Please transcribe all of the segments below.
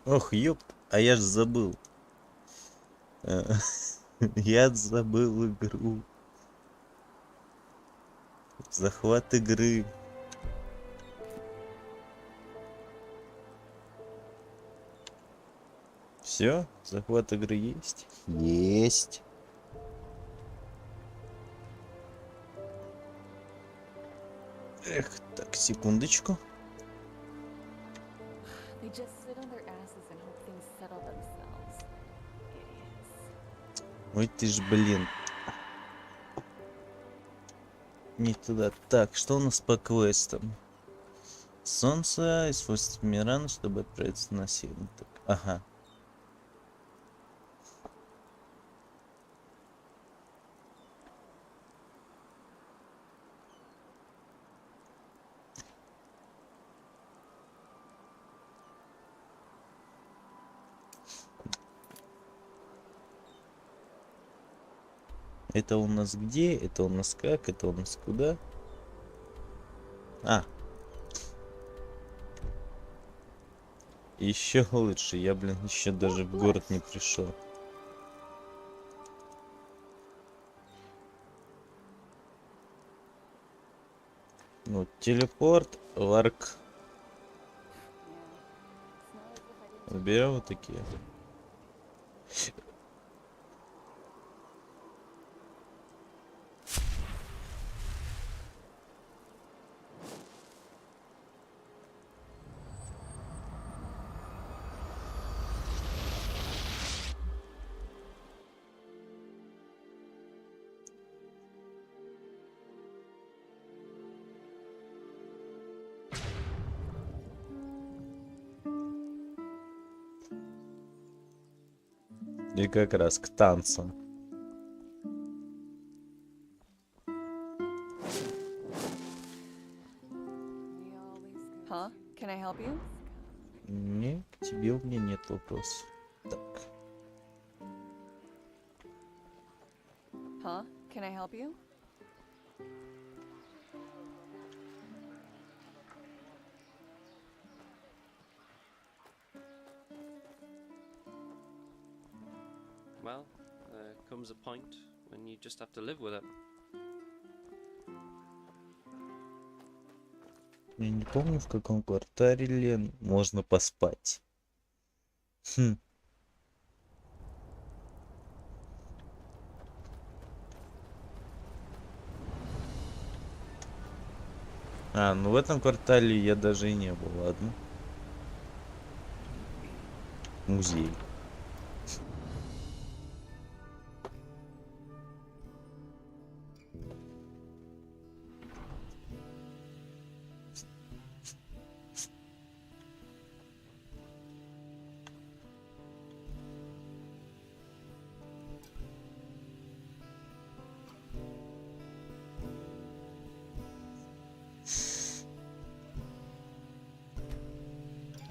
Ох, ёпт, а я ж забыл. Э, Я забыл игру. Захват игры. Все, захват игры есть? Есть. Эх, так, секундочку. They just sit on their asses and hope things settle themselves. Idiots. Ой ты ж, блин. Не туда. Так, что у нас по квестам? Солнце и свойства рано, чтобы отправиться на север. Так, ага. Это у нас где? Это у нас как? Это у нас куда? А. Еще лучше. Я, блин, еще даже в город не пришел. Ну, телепорт, варк. Берем вот такие. И как раз к танцам. Huh? Can I help you? Не, к тебе у меня нет вопросов. Так. Huh? Can I help you? Well, there comes a point when you just have to live with it. Я не помню, в каком квартале можно поспать. Хм. А, ну в этом квартале я даже и не был, ладно. Музей.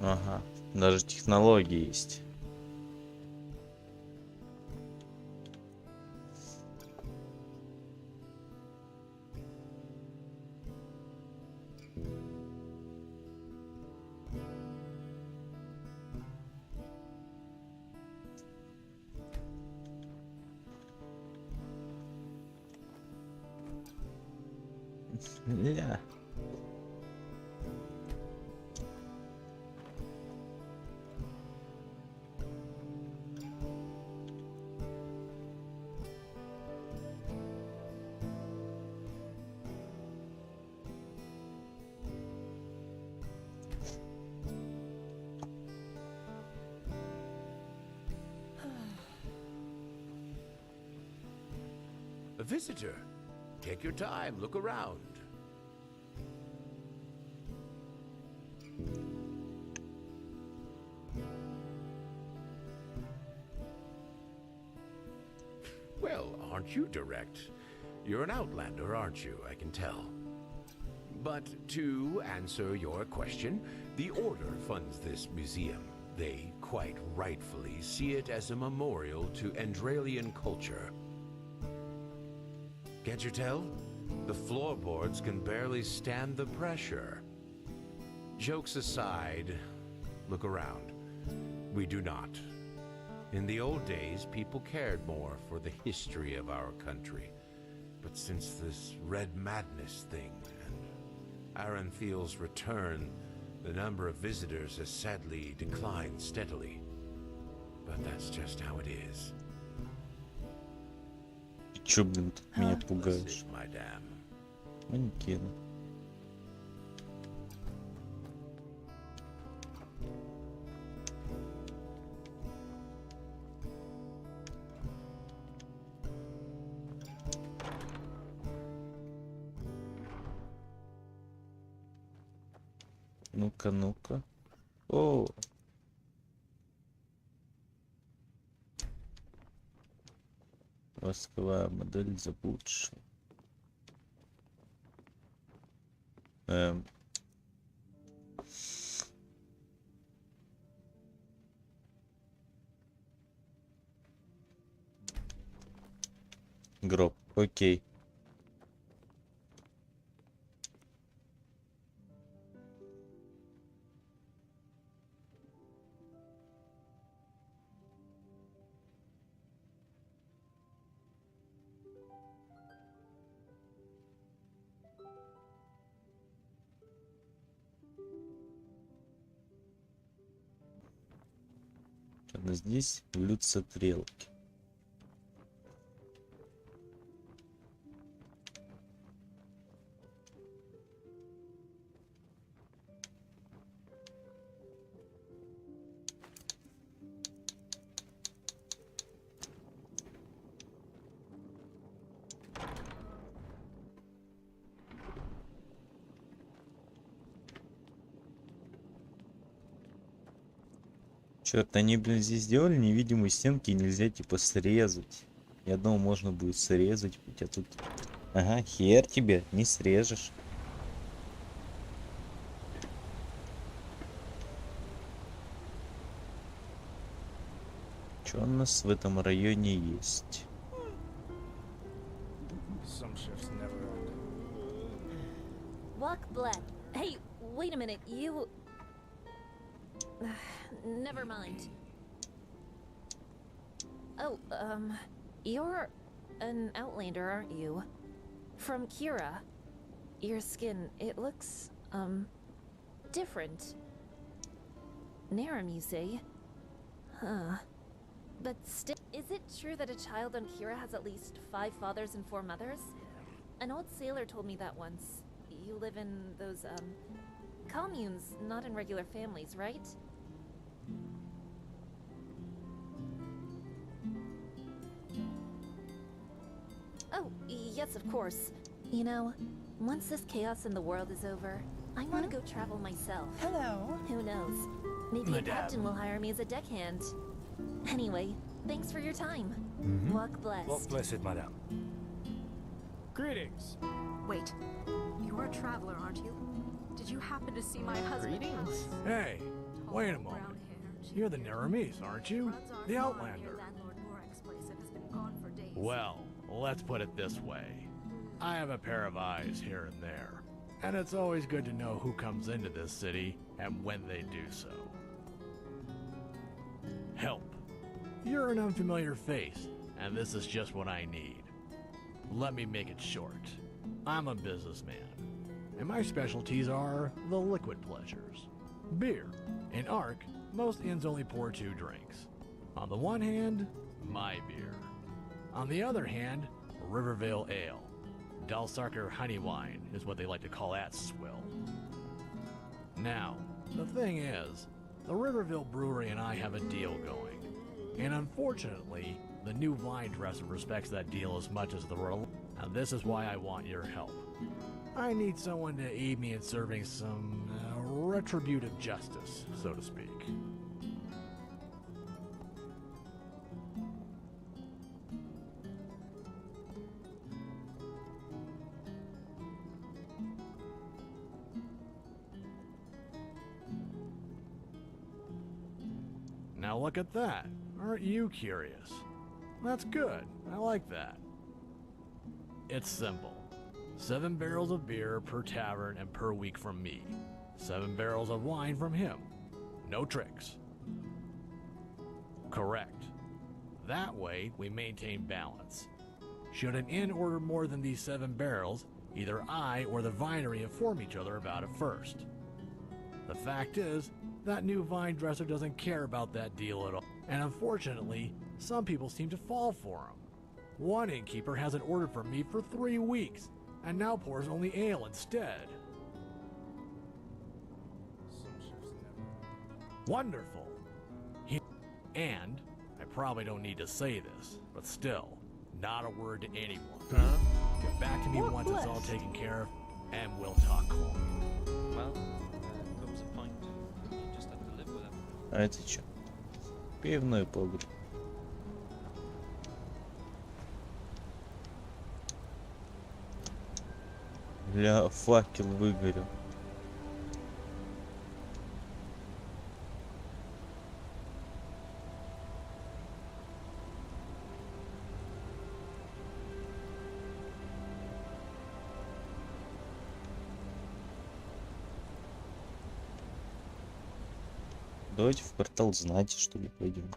Ага, даже технологии есть. Ля. A visitor. Take your time, look around. Well, aren't you direct? You're an outlander, aren't you? I can tell. But to answer your question, the Order funds this museum. They quite rightfully see it as a memorial to Enderalian culture. Can't you tell? The floorboards can barely stand the pressure. Jokes aside, look around. We do not. In the old days, people cared more for the history of our country. But since this Red Madness thing and Arantheel's return, the number of visitors has sadly declined steadily. But that's just how it is. Чё, блин, тут меня пугаешь? Madame. Манекен. Ну-ка, ну-ка. О! Восковая модель заблудшая. Гроб, окей. Здесь блюдца стрелки. Черт, они, блин, здесь сделали невидимые стенки, и нельзя типа срезать. Я думал, можно будет срезать, а тут... Ага, хер тебе, не срежешь. Что у нас в этом районе есть? Walk bled. Hey, wait a minute, you... Never mind. Oh, you're an Outlander, aren't you? From Kira. Your skin, it looks, different. Narum, you say? Huh. But still, is it true that a child on Kira has at least 5 fathers and 4 mothers? An old sailor told me that once. You live in those, communes, not in regular families, right? Oh, yes, of course. You know, once this chaos in the world is over, I want to go travel myself. Hello. Who knows? Maybe a captain will hire me as a deckhand. Anyway, thanks for your time. Walk blessed. Walk blessed, madame. Greetings. Wait, you're a traveler, aren't you? Did you happen to see my husband? Greetings. Hey, wait a moment. You're the Naramis, aren't you? The Outlander. Well, let's put it this way. I have a pair of eyes here and there, and it's always good to know who comes into this city and when they do so. Help. You're an unfamiliar face, and this is just what I need. Let me make it short. I'm a businessman, and my specialties are the liquid pleasures. Beer. In Ark, most inns only pour 2 drinks. On the one hand, my beer. On the other hand, Rivervale Ale. Dalsarker honey wine is what they like to call that swill. Now, the thing is, the Rivervale Brewery and I have a deal going. And unfortunately, the new vine dresser respects that deal as much as the royal. And this is why I want your help. I need someone to aid me in serving some retributive justice, so to speak. Now look at that. Aren't you curious? That's good. I like that. It's simple. 7 barrels of beer per tavern and per week from me. 7 barrels of wine from him. No tricks. Correct. That way, we maintain balance. Should an inn order more than these 7 barrels, either I or the vinery inform each other about it first. The fact is, that new vine dresser doesn't care about that deal at all. And unfortunately, some people seem to fall for him. One innkeeper hasn't ordered from me for 3 weeks, and now pours only ale instead. Wonderful. And, I probably don't need to say this, but still, not a word to anyone. Get back to me once it's all taken care of, and we'll talk coin. Well, comes a point when you just have to live with it. А это чё? Пивной погреб. Бля, факел выгорел. Давайте в портал знати, что ли, пойдем.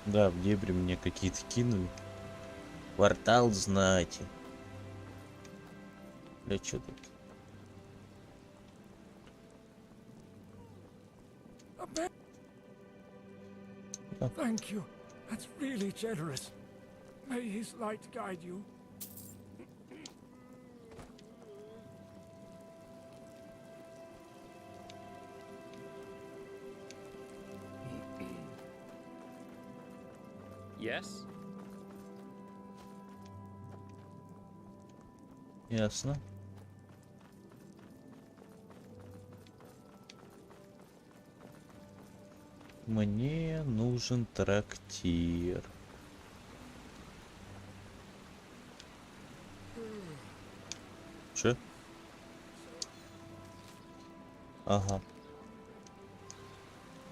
Да, в дебри мне какие-то кинули. Портал знати. Бля, чё тут? Thank you. That's really generous. May his light guide you. Yes? Ясно. Мне нужен трактир. Чё? Ага.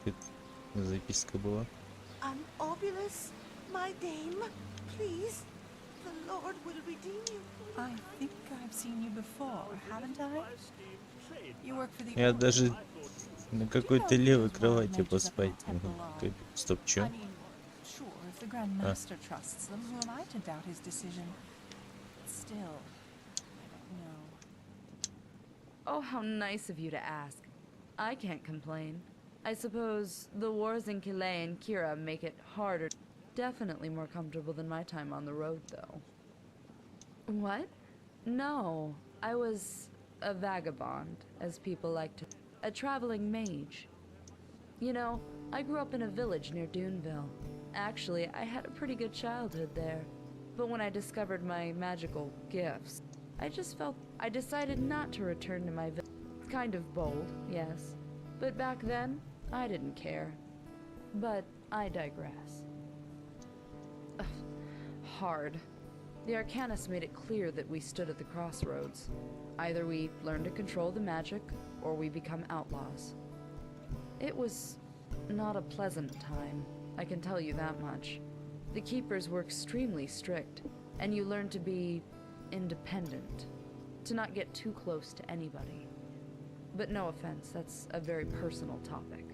Тут записка была. Obulus, my dame, please, the Lord will redeem you. I think I've seen you before, haven't I? You work for the Я Order, даже right? на какой-то левой кровати поспать могу. Стоп, чё? I mean, sure, if the Grand Master trusts them, who am I to doubt his decision? Still, I don't know. Oh, how nice of you to ask. I can't complain. I suppose the wars in Calais and Kira make it harder. Definitely more comfortable than my time on the road, though. What? No, I was a vagabond, as people like to. A traveling mage. You know, I grew up in a village near Duneville. Actually, I had a pretty good childhood there. But when I discovered my magical gifts, I decided not to return to my village. Kind of bold, yes. But back then, I didn't care. But I digress. Ugh, hard. The Arcanist made it clear that we stood at the crossroads. Either we learn to control the magic, or we become outlaws. It was not a pleasant time, I can tell you that much. The keepers were extremely strict, and you learn to be independent, to not get too close to anybody. But no offense, that's a very personal topic.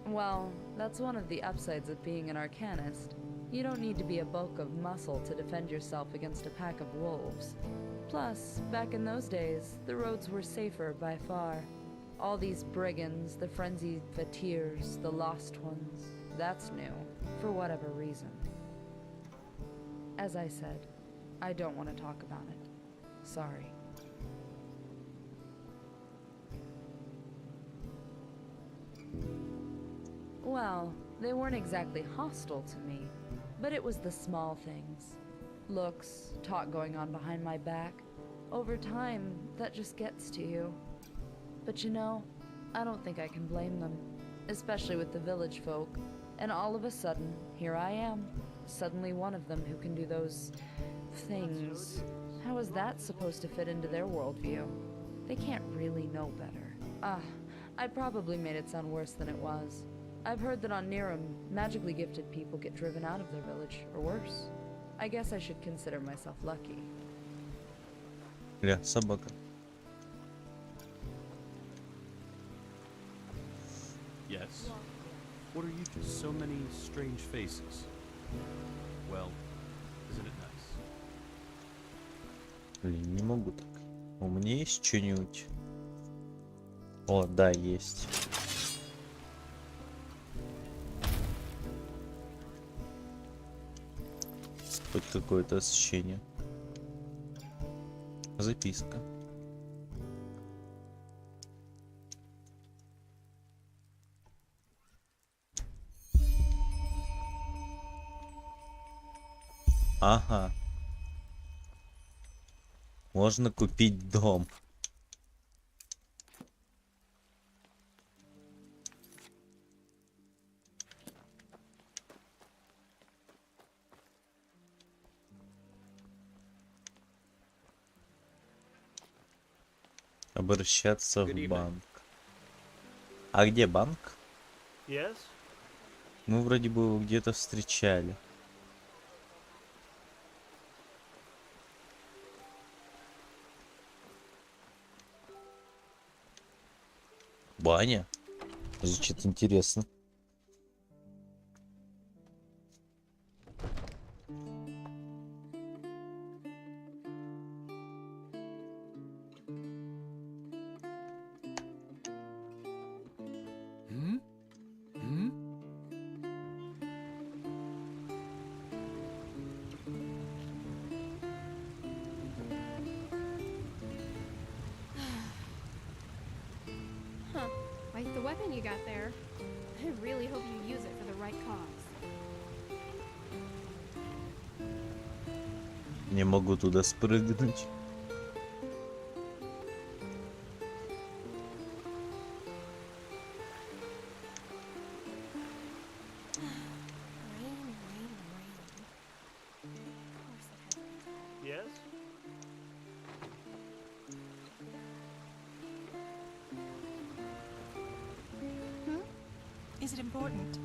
Well, that's one of the upsides of being an Arcanist. You don't need to be a bulk of muscle to defend yourself against a pack of wolves. Plus, back in those days, the roads were safer by far. All these brigands, the frenzied fakirs, the lost ones, that's new, for whatever reason. As I said, I don't want to talk about it. Sorry. Well, they weren't exactly hostile to me, but it was the small things. Looks, talk going on behind my back. Over time, that just gets to you. But you know, I don't think I can blame them, especially with the village folk. And all of a sudden, here I am, suddenly one of them who can do those things. How is that supposed to fit into their worldview? They can't really know better. I probably made it sound worse than it was. I've heard that on Niram, magically gifted people get driven out of their village, or worse. I guess I should consider myself lucky. Ля, собака. Yes? What are you to so many strange faces? Well, isn't it nice? Блин, не могу так. У меня есть что-нибудь? О, да, есть. Хоть какое-то освещение. Записка. Ага. Можно купить дом. Обращаться в банк. А где банк? Yes? Мы вроде бы его где-то встречали. Баня? Звучит интересно. Huh. Like the weapon you got there. I really hope you use it for the right cause. Не могу туда спрыгнуть. Yes? Is it important?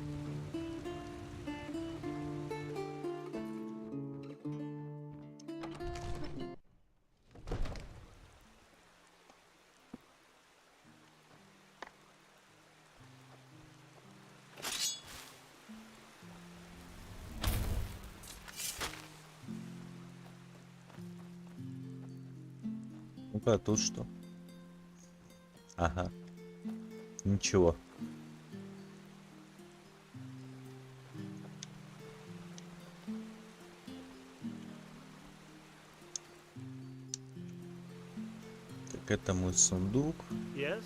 Ну-ка, а тут что? Ага. Ничего. Так, это мой сундук. Yes?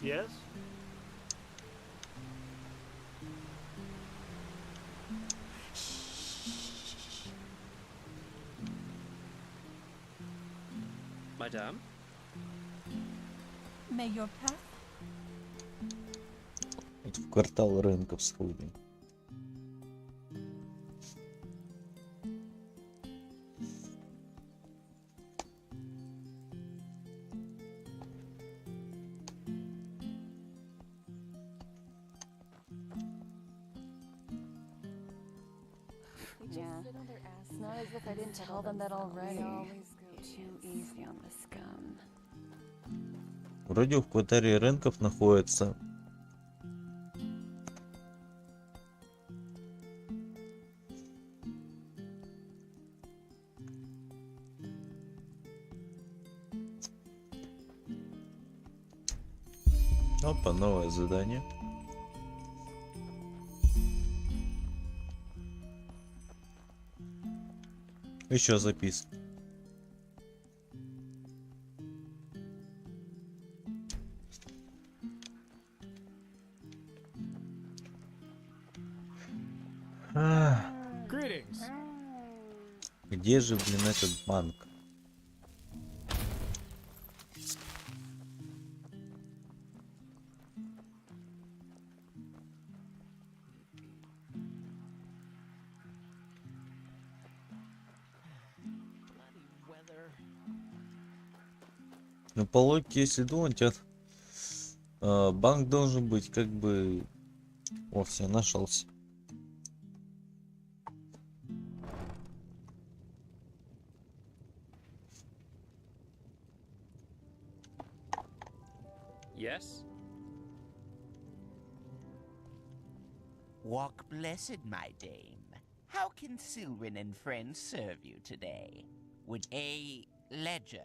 Yes? Madame? May your path Вот в квартал рынков сходим. Yeah. It's not as if I didn't tell them that already. We always go too easy on the scum. Вроде в квартале рынков находится. Опа, новое задание. Еще записка. Greetings. Где же, блин, этот банк? Ну, по логике, если думать, банк должен быть как бы... О, все, нашелся. Yes? Walk blessed, my dame. How can Sylvan and friends serve you today? Would a ledger,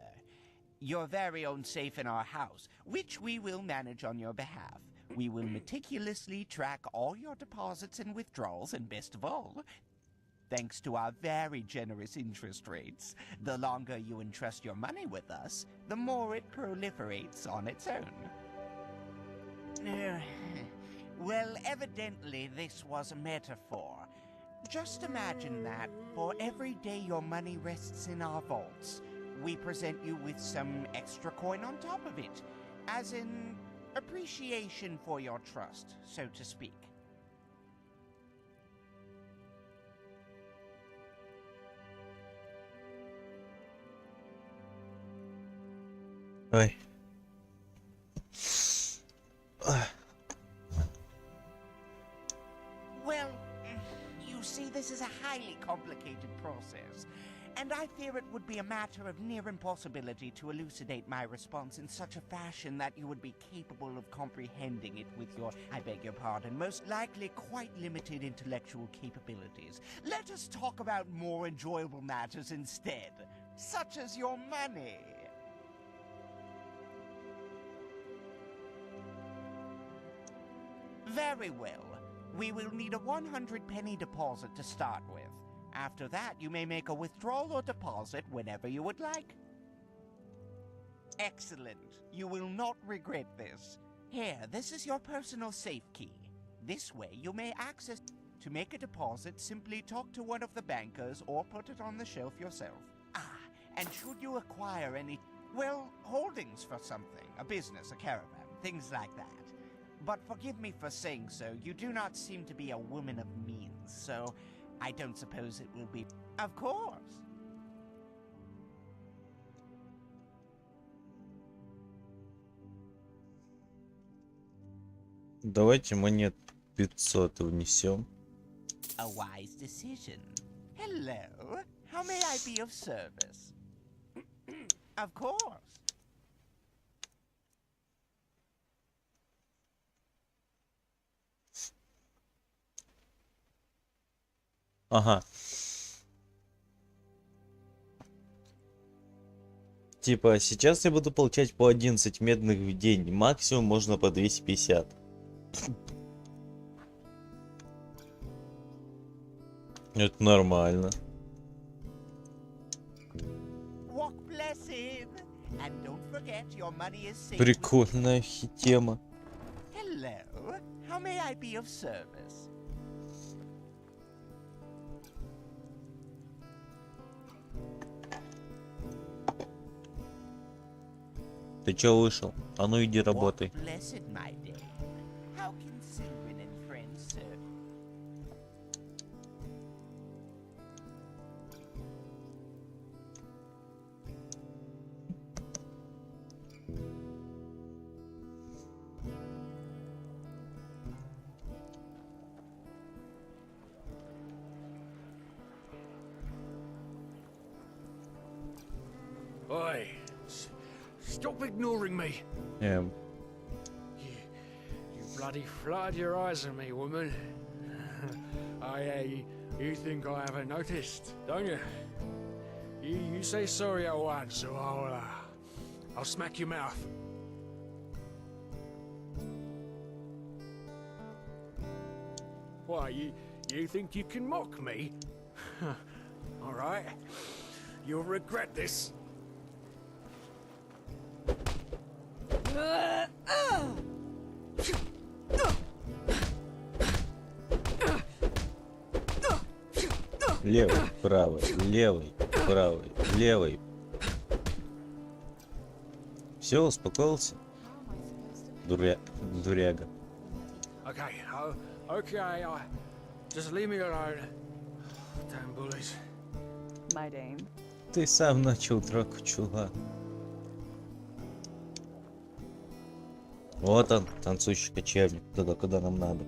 your very own safe in our house, which we will manage on your behalf. We will meticulously track all your deposits and withdrawals, and best of all, thanks to our very generous interest rates, the longer you entrust your money with us, the more it proliferates on its own. Well, evidently this was a metaphor. Just imagine that for every day your money rests in our vaults, we present you with some extra coin on top of it, as in appreciation for your trust, so to speak. Ой. Well, you see, this is a highly complicated process, and I fear it would be a matter of near impossibility to elucidate my response in such a fashion that you would be capable of comprehending it with your, I beg your pardon, most likely quite limited intellectual capabilities. Let us talk about more enjoyable matters instead, such as your money. Very well. We will need a 100-penny deposit to start with. After that, you may make a withdrawal or deposit whenever you would like. Excellent. You will not regret this. Here, this is your personal safe key. This way, you may access... To make a deposit, simply talk to one of the bankers or put it on the shelf yourself. Ah, and should you acquire any, well, holdings for something, a business, a caravan, things like that. But forgive me for saying so, you do not seem to be a woman of means, so I don't suppose it will be... Of course! Давайте монет 500 внесем. A wise decision. Hello, how may I be of service? Of course. Ага. Типа, сейчас я буду получать по 11 медных в день. Максимум можно по 250. Это нормально. Прикольная тема. Hello, how may I be of service? Ты чё вышел? А ну иди работай. Oi, stop ignoring me. You bloody fluttered your eyes at me, woman. You think I haven't noticed, don't you? You say sorry at once, so I'll smack your mouth. Why, you think you can mock me? All right, you'll regret this. Левый, правый, левый, правый, левый. Все, успокоился? Дуряга. Okay, just leave me alone. Damn bullies. My dame. Ты сам начал драку, чувак. Вот он, танцующий кочевник, туда, куда нам надо.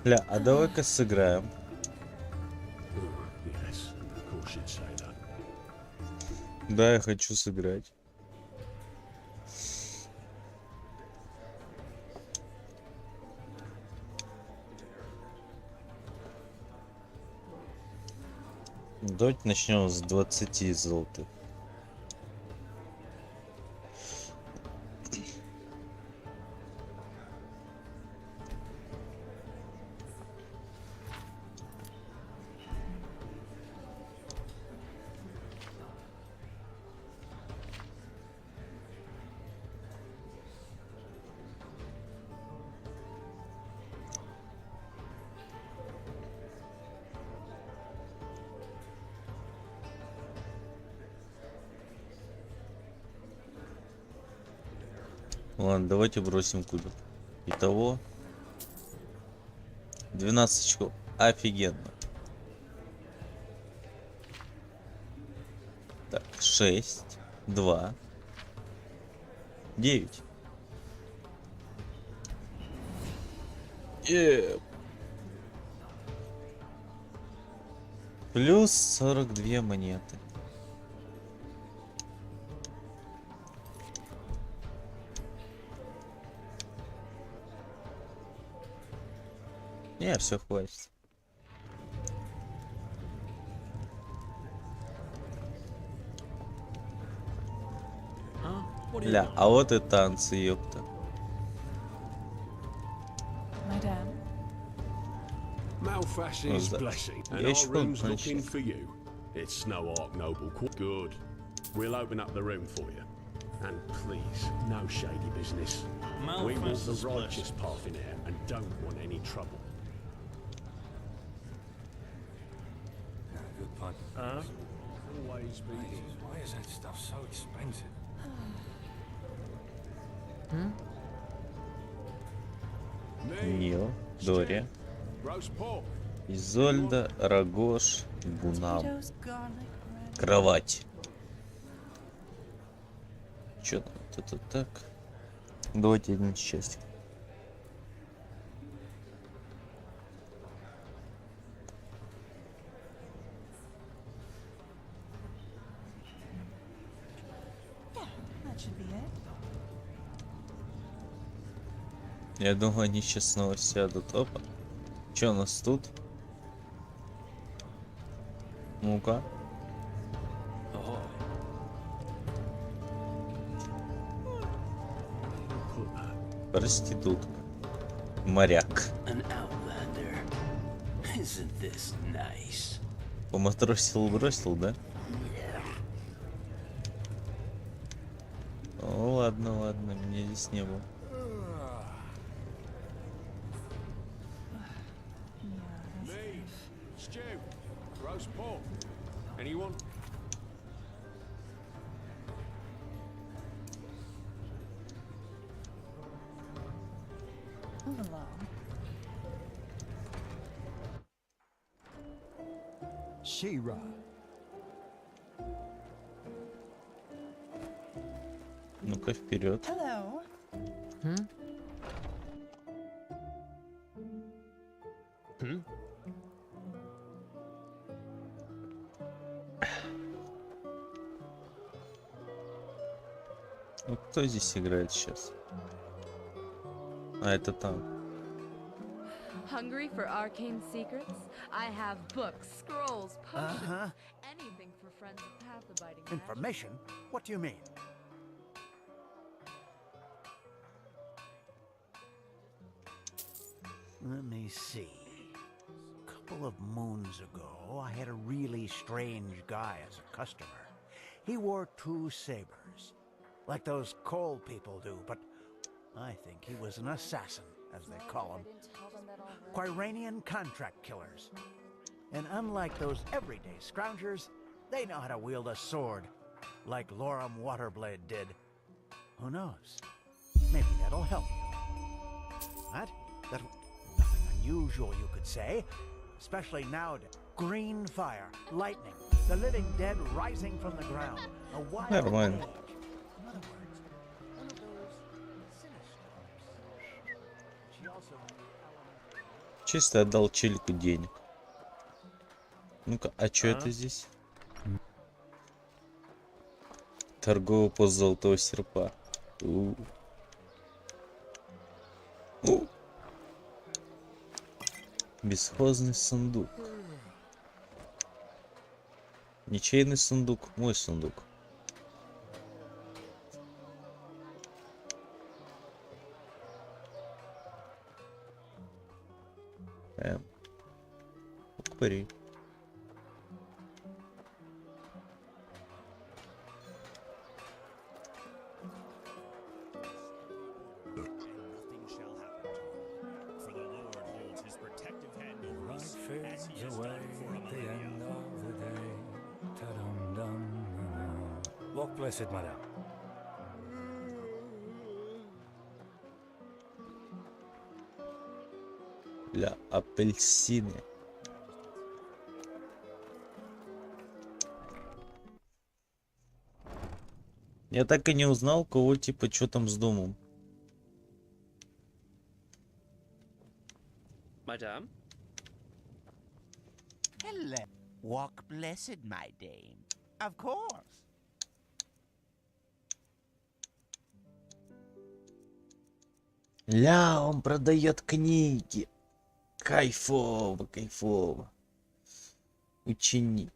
Ля, а давай-ка сыграем. Yes, of course you'd say that. Да, я хочу сыграть. Давайте начнем с 20 золотых. Ладно, давайте бросим кубик. Итого 12 очков. Офигенно. Так, 6, 2, 9. Плюс 42 монеты. Не, все хватит. Ля, а вот и танцы, ёпта. Madame. Malfashion's blessing, and Я our еще room's помню, looking for you. It's Snow Ark Noble Court. Good. We'll open up the room for you. And please, no shady business. We want the righteous path in here and don't want any trouble. Good punch. Always be. Why is that stuff so expensive? Нил, Дори, Roast pork. Изольда, Рогош, Гунам. Кровать. Чё там? Это так. Давайте один часик. That should be it. Я думаю, они сейчас снова сядут. Опа. Что у нас тут? Ну-ка. Проститутка. Моряк. Поматросил, бросил, да? О, ладно, ладно, меня здесь не было. Stew. Roast pork. Anyone? Move along. She-Ra. Ну-ка, вперед. Hello. Ну, кто здесь играет сейчас? А, это там. Hungry for arcane secrets? I have books, scrolls, potions, anything for friends of path-abiding magic. Information? What do you mean? Let me see. A couple of moons ago, I had a really strange guy as a customer. He wore 2 sabers, like those coal people do, but I think he was an assassin, as they call them. Quiranian contract killers. And unlike those everyday scroungers, they know how to wield a sword, like Loram Waterblade did. Who knows? Maybe that'll help you. What? unusual, you could say. Especially nowadays. Green fire, lightning, the living dead rising from the ground. A wild Нормально. age. In other words, one of those sinister. She also Чисто отдал челику денег. Ну-ка, а что это здесь? Торговый пост золотого серпа. Бесхозный сундук. Ничейный сундук, мой сундук. Покури. Walk blessed, madame. Для апельсины. Я так и не узнал, кого типа что там с домом. Madame? Hello. Walk blessed, my dame. Of course. Ля, он продает книги. Кайфово, кайфово. Ученик.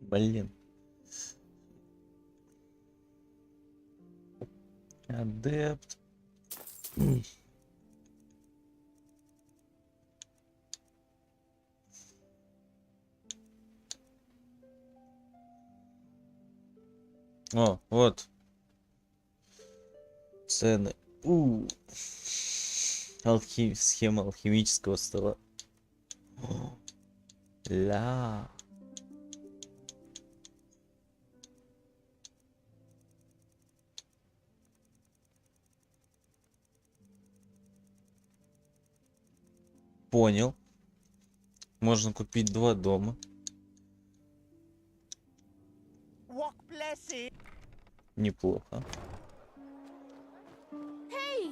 Блин. Адепт. О, вот. Цены. Схема алхимического стола. Ля. Понял. Можно купить 2 дома. Walk blessed. Неплохо. Hey,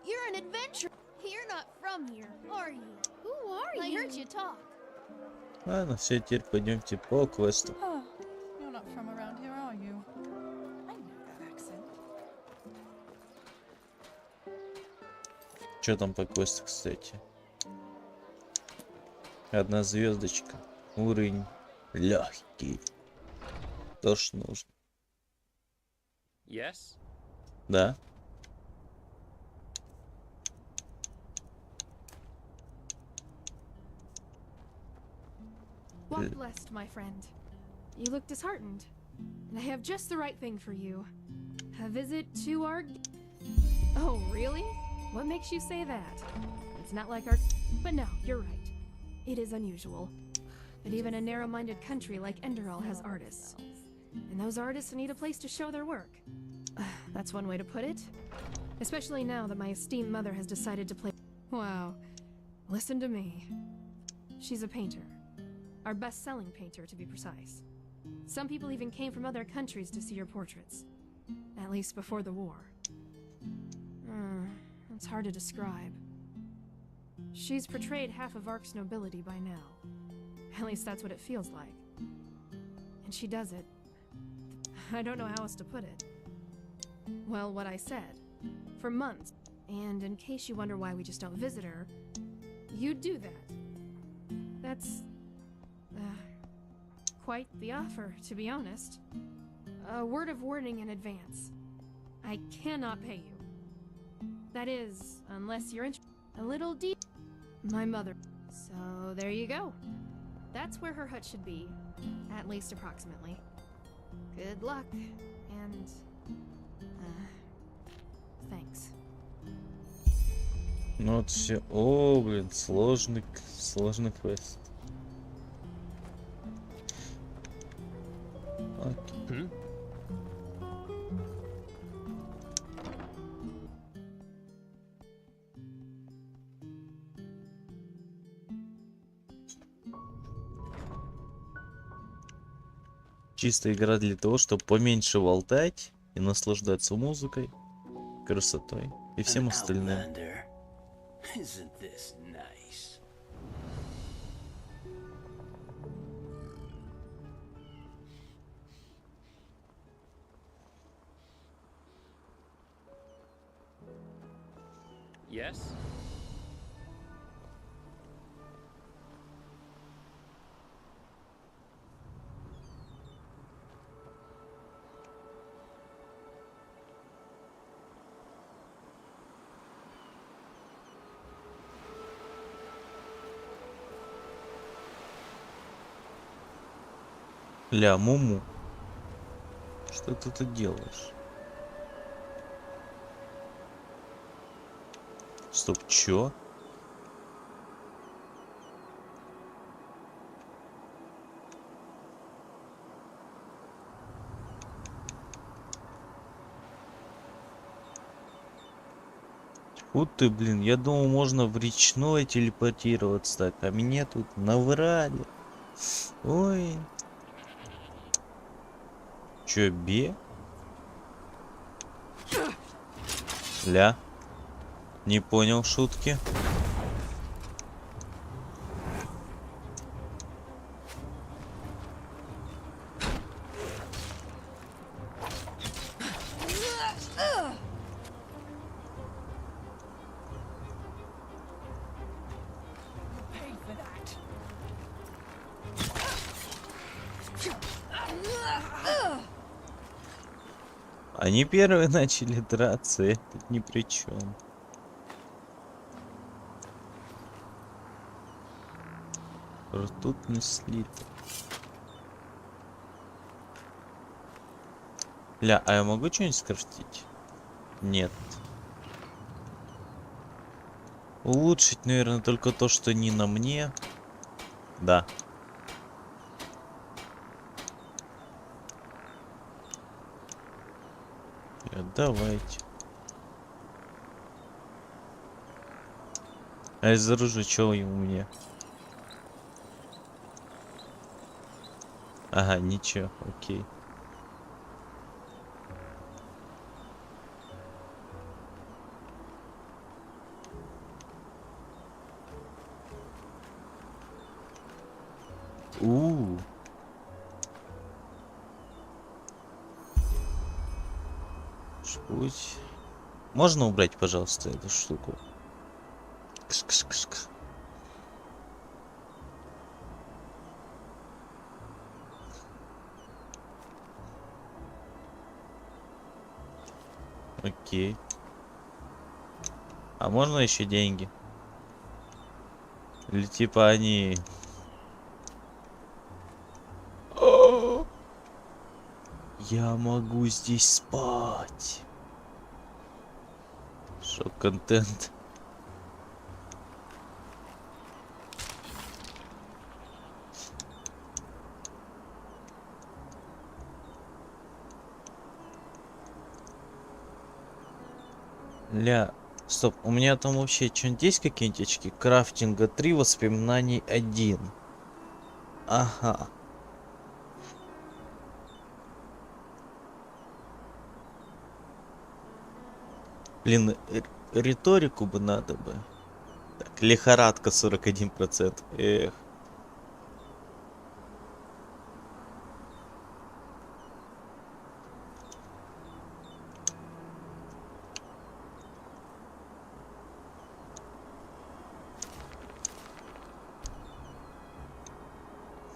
you're an adventurer. You're not from here, are you? Who are you? I heard you talk. Ладно, все, теперь пойдемте по квесту. Oh, you're not from around here, are you? I know that accent. Что там по квесту, кстати? 1 звездочка. Уровень легкий. То, что нужно. Yes? Да. Walk blessed, my friend. You look disheartened, and I have just the right thing for you. A visit to our... Oh, really? What makes you say that? It's not like our... But no, you're right. It is unusual. But even a narrow-minded country like Enderal has artists. And those artists need a place to show their work. That's one way to put it. Especially now that my esteemed mother has decided to play... Wow. Listen to me. She's a painter. Our best-selling painter, to be precise. Some people even came from other countries to see her portraits. At least before the war. It's hard to describe. She's portrayed half of Ark's nobility by now. At least that's what it feels like. And she does it. I don't know how else to put it. Well, what I said. For months. And in case you wonder why we just don't visit her, you do that. That's quite the offer, to be honest. A word of warning in advance. I cannot pay you. That is, unless you're a little deep. My mother. So there you go. That's where her hut should be, at least approximately. Good luck, and thanks. Ну вот все. О, блин, сложный квест. Окей. Чисто игра для того, чтобы поменьше болтать и наслаждаться музыкой, красотой и всем остальным. Isn't this nice? Yes? Ля, Муму. Что ты тут делаешь? Стоп, чё? Тьфу ты, блин, я думал, можно в речной телепортироваться так, а меня тут наврали. Ой. Чё, бе? Ля. Не понял шутки. Они первые начали драться, я тут ни при чем. Ртутный слиток. Ля, а я могу что-нибудь скрафтить? Нет. Улучшить, наверное, только то, что не на мне. Да. Давайте. А из оружия что у меня? Ага, ничего, окей. Путь. Можно убрать, пожалуйста, эту штуку? Кш-кш-кш-кш. Окей. А можно еще деньги? Или типа они... Я могу здесь спать. Шок-контент. Ля, стоп, у меня там вообще что-нибудь есть какие-нибудь очки? Крафтинга 3, воспоминаний 1. Ага. Блин, риторику бы надо бы. Так, лихорадка 41%. Эх.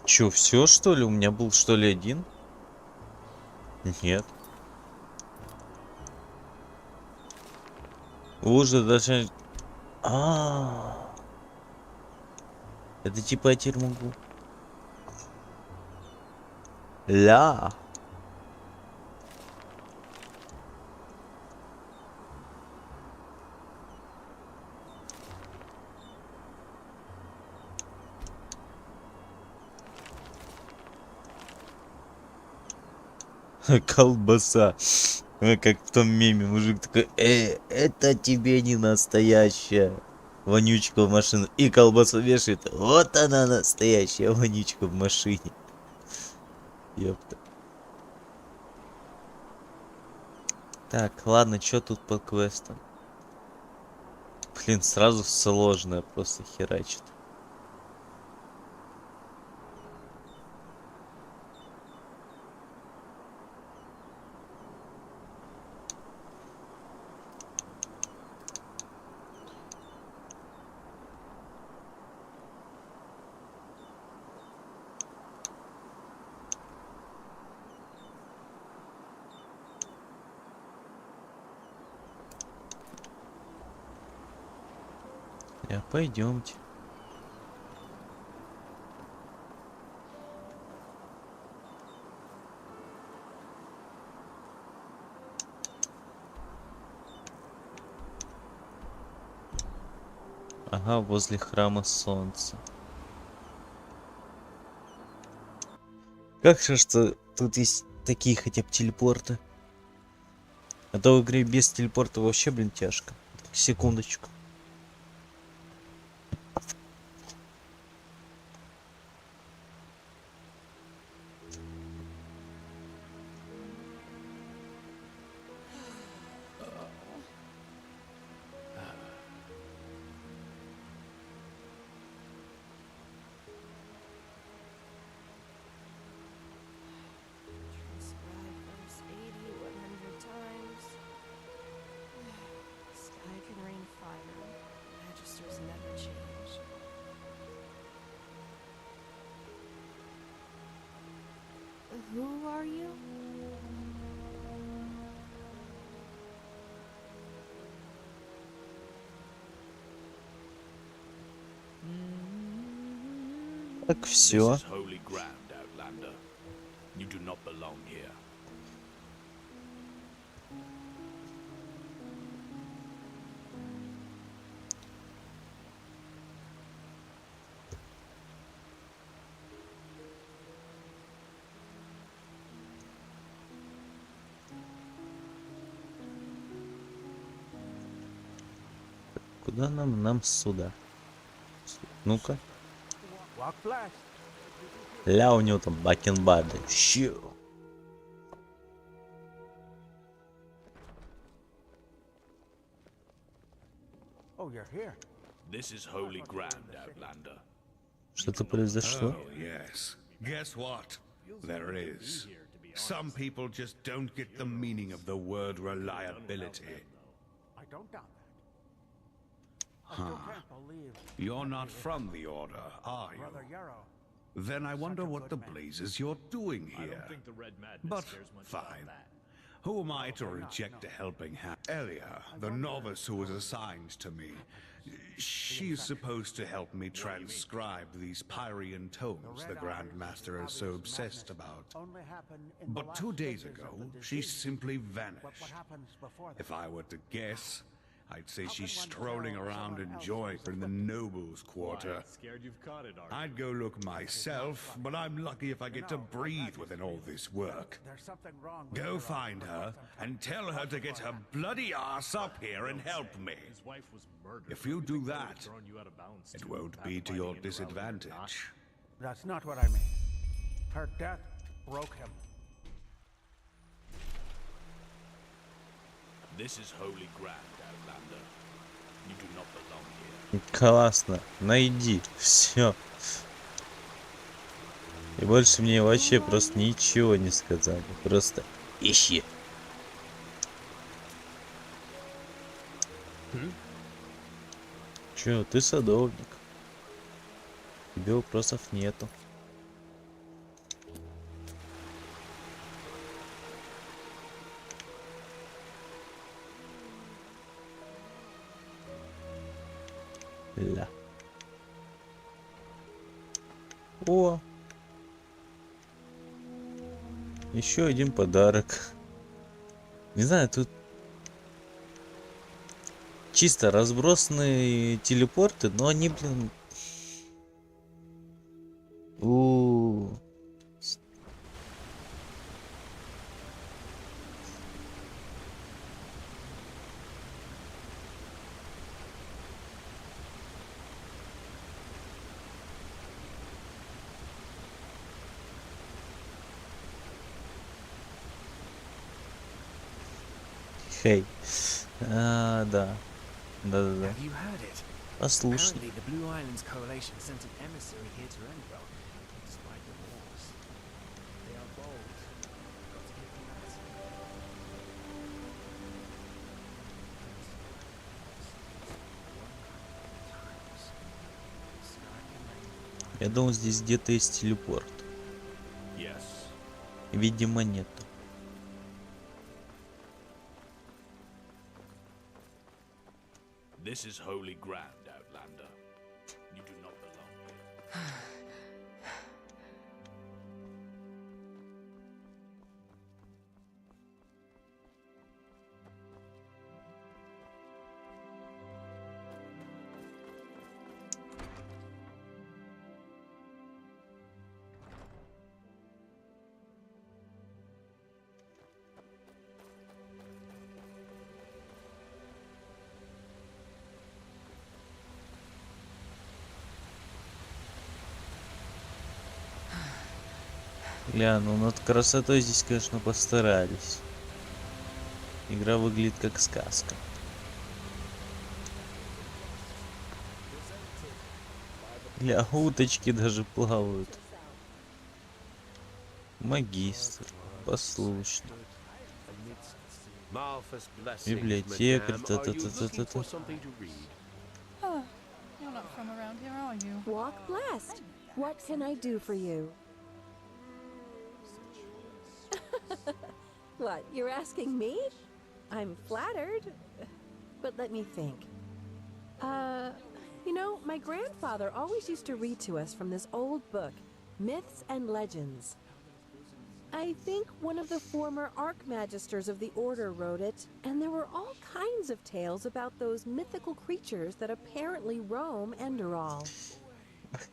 Чё, все что ли? У меня был что ли один? Нет. Уже даже... Это типа я теперь могу. Ля. Колбаса. Как в том меме, мужик такой, это тебе не настоящая вонючка в машину. И колбасу вешает. Вот она настоящая вонючка в машине. Ёпта. Так, ладно, что тут по квестам? Блин, сразу сложное просто херачит. Пойдемте. Ага, возле храма солнца. Как же что тут есть такие хотя бы телепорты? А то в игре без телепорта вообще, блин, тяжко. Секундочку. Who are you? Так, все. This is holy ground, Outlander. You do not belong here. Куда нам? Нам сюда. Ну-ка. Ля, у него там бакенбарды. Щу. Oh, you're here. This is holy ground, Outlander. Что-то произошло? Oh, yes. Guess what? There is. Some people just don't get the meaning of the word reliability. I don't doubt Huh. You're not from the Order, are you? Brother Yarrow. Then I wonder what the blazes you're doing here. But fine. Who am I to reject a helping hand? Elia, the novice who was assigned to me. She's supposed to help me transcribe these Pyrian tomes the Grand Master is so obsessed about. But 2 days ago, she simply vanished. If I were to guess, I'd say she's strolling around enjoying in the nobles' quarter. I'd go look myself, but I'm lucky if I get to breathe within all this work. Go find her and tell her to get her bloody ass up here and help me. If you do that, it won't be to your disadvantage. That's not what I mean. Her death broke him. This is holy ground, Outlander. You do not belong here. Классно. Найди. Все. И больше мне вообще просто ничего не сказали. Просто ищи. Че, ты садовник. Тебе вопросов нету. Ля. О! Еще один подарок. Не знаю, тут чисто разбросанные телепорты, но они, блин... Хей. Да. Да-да-да. Have you heard it? Послушно. Apparently, the Blue Islands Coalition sent an emissary here to Enderal, despite the wars. They are bold. Got to give them that. Я думал, здесь где-то есть телепорт. Yes. Видимо, нет. This is holy ground, Outlander. You do not belong here. Гля, ну над красотой здесь, конечно, постарались. Игра выглядит как сказка. Гля, уточки даже плавают. Магистр, послушный. Библиотекарь, та-та-та-та-та-та. Oh, you're not from around here, are you? Walk blessed. What can I do for you? What, you're asking me? I'm flattered. But let me think. You know, my grandfather always used to read to us from this old book, Myths and Legends. I think one of the former Archmagisters of the Order wrote it, and there were all kinds of tales about those mythical creatures that apparently roam Enderal.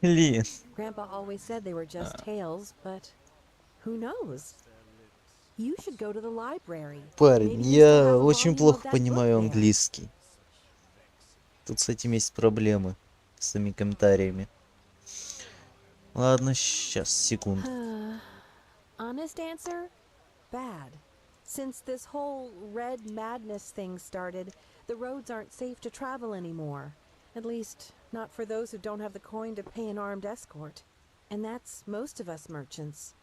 Блин. Grandpa always said they were just tales, but who knows? You should go to the library. Парень, я очень плохо понимаю английский. Тут с этим есть проблемы. С этими комментариями. Ладно, сейчас, секунду. Honest answer? Bad. Since this whole red madness thing started, the roads aren't safe to travel anymore. At least, not for those who don't have the coin to pay an armed escort. And that's most of us merchants.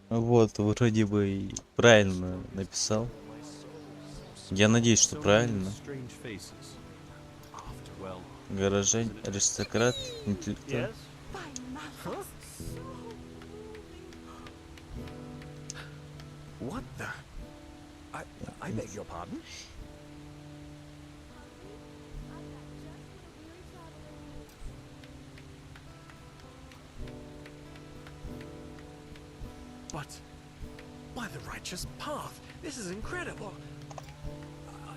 Вот, вроде бы и правильно написал. Я надеюсь, что So many правильно. strange faces. Well, Горожань, аристократ, интеллектуал. Yes? Huh? What the? I beg your pardon? But by the righteous path, this is incredible.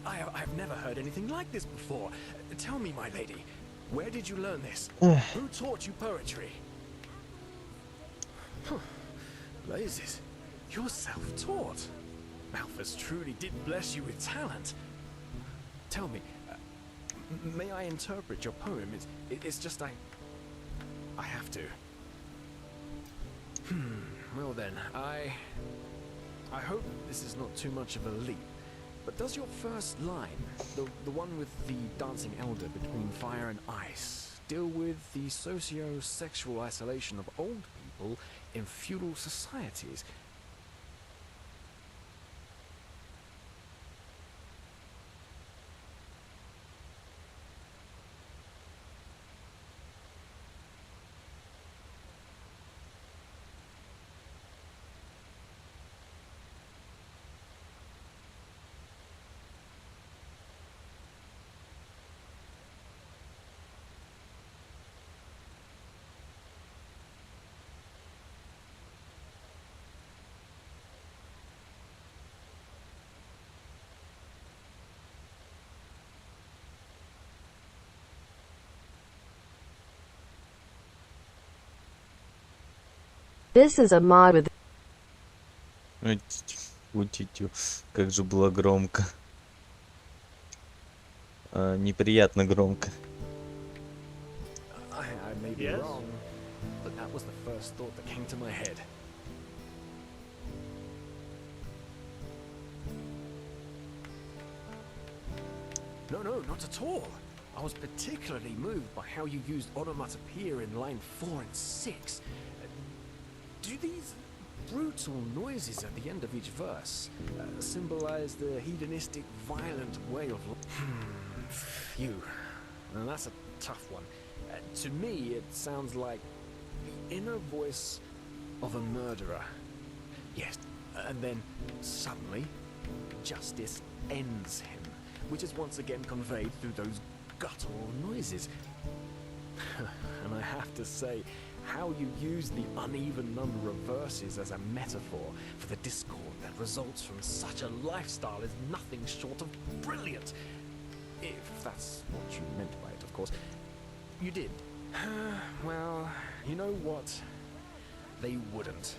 I've never heard anything like this before. Tell me, my lady, where did you learn this? Who taught you poetry? Blazes, you're self-taught. Malthus truly did bless you with talent. Tell me, may I interpret your poem? It's just I have to. Well then, I hope this is not too much of a leap. But does your first line, the one with the dancing elder between fire and ice, deal with the socio-sexual isolation of old people in feudal societies? This is a mod with... Как же было громко. Неприятно громко. I may be wrong, but that was the first thought that came to my head. No, not at all. I was particularly moved by how you used onomatopoeia in line 4 and 6. Do these brutal noises at the end of each verse symbolize the hedonistic, violent way of life? Phew. Now that's a tough one. To me, it sounds like the inner voice of a murderer. Yes, and then suddenly, justice ends him, which is once again conveyed through those guttural noises. And I have to say, how you use the uneven number of verses as a metaphor for the discord that results from such a lifestyle is nothing short of brilliant. If that's what you meant by it, of course. You did. Well, you know what? They wouldn't.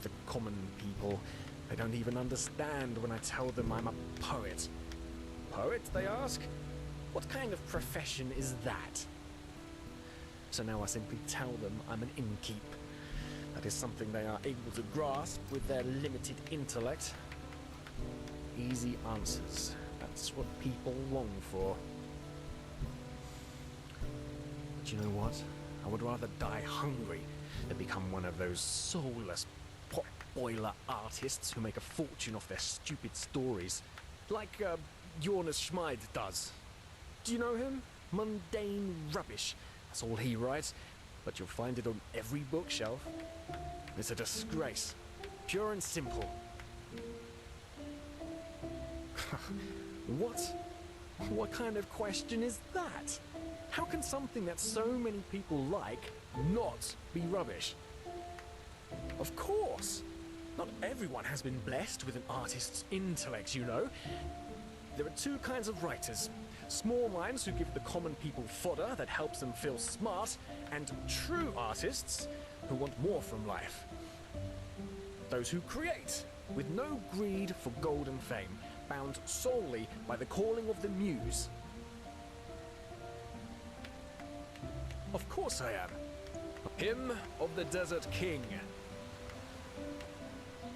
The common people, they don't even understand when I tell them I'm a poet. Poet, they ask? What kind of profession is that? So now I simply tell them I'm an innkeep. That is something they are able to grasp with their limited intellect. Easy answers. That's what people long for. But you know what? I would rather die hungry than become one of those soulless pot-boiler artists who make a fortune off their stupid stories. Like Jonas Schmid does. Do you know him? Mundane rubbish. That's all he writes, but you'll find it on every bookshelf. It's a disgrace. Pure and simple. What? What kind of question is that? How can something that so many people like not be rubbish? Of course! Not everyone has been blessed with an artist's intellect, you know. There are two kinds of writers. Small minds who give the common people fodder that helps them feel smart, and true artists who want more from life. Those who create, with no greed for gold and fame, bound solely by the calling of the muse. Of course I am. Hymn of the Desert King.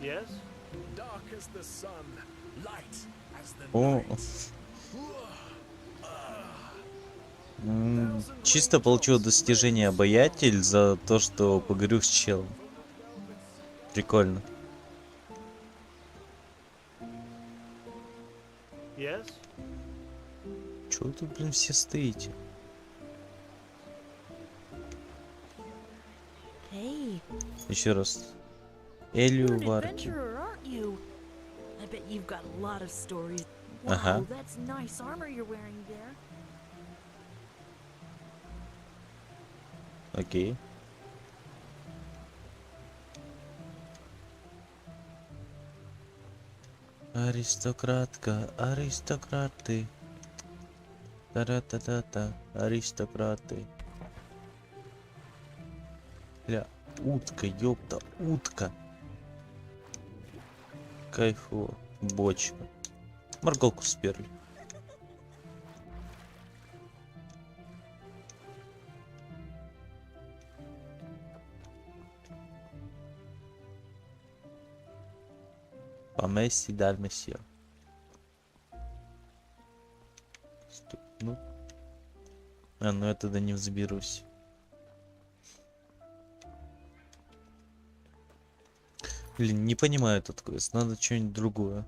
Yes? Dark as the sun, light as the О, чисто получил достижение обаятель за то, что поговорю с челом. Прикольно. Yes? Чего вы тут, блин, все стоите? Hey, Еще раз. you're Элю an Варки. adventurer, aren't you? I bet you've got a lot of stories. Ага. Wow, that's nice armor you're wearing there. Окей. Аристократка, аристократы. Та-ра-та-та-та, аристократы. Бля, утка, ёпта, утка. Кайфово, бочка. Морковку сперли. Помесси, даль месье. Ну. А, ну я туда не взберусь. Блин, не понимаю этот квест. Надо что-нибудь другое.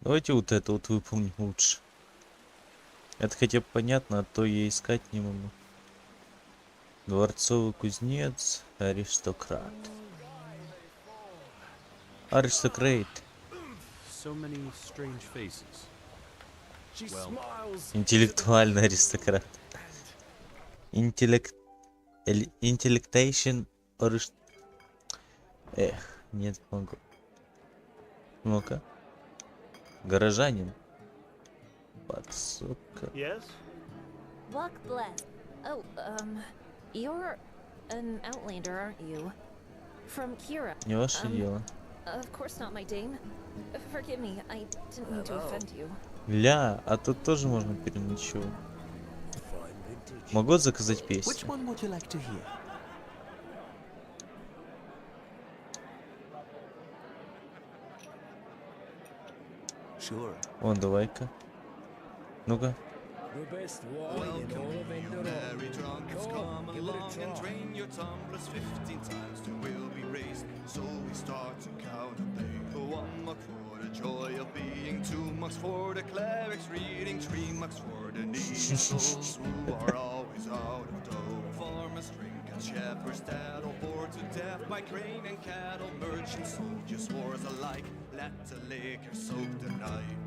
Давайте вот это вот выполним лучше. Это хотя бы понятно, а то я искать не могу. Дворцовый кузнец, аристократ. Аристократ. So many strange faces. Well, Интеллектуальный аристократ. Интеллектейшн. Эх, нет, могу. Ну-ка. Горожанин. Подсока. Yes? Luck bless. Oh, you're an outlander, aren't you? From Kira. Не ваше дело. Of course not, my dame. Forgive me, I didn't mean to offend you. Ля, а тут тоже можно переночевать. Могу заказать песню? Which one would you like to hear? Sure. Вон, давай-ка. Ну-ка. The best wine in all of Enderal. Come, give it a try. Drain your tumblers 15 times till we'll be raised. So we start to count a day. 1 mark for the joy of being, 2 marks for the clerics reading, 3 marks for the needy souls who are always out of dough. Farmers drink and shepherds dead, all bored to death by grain and cattle. Merchants, soldiers, wars alike, let the liquor soak the night.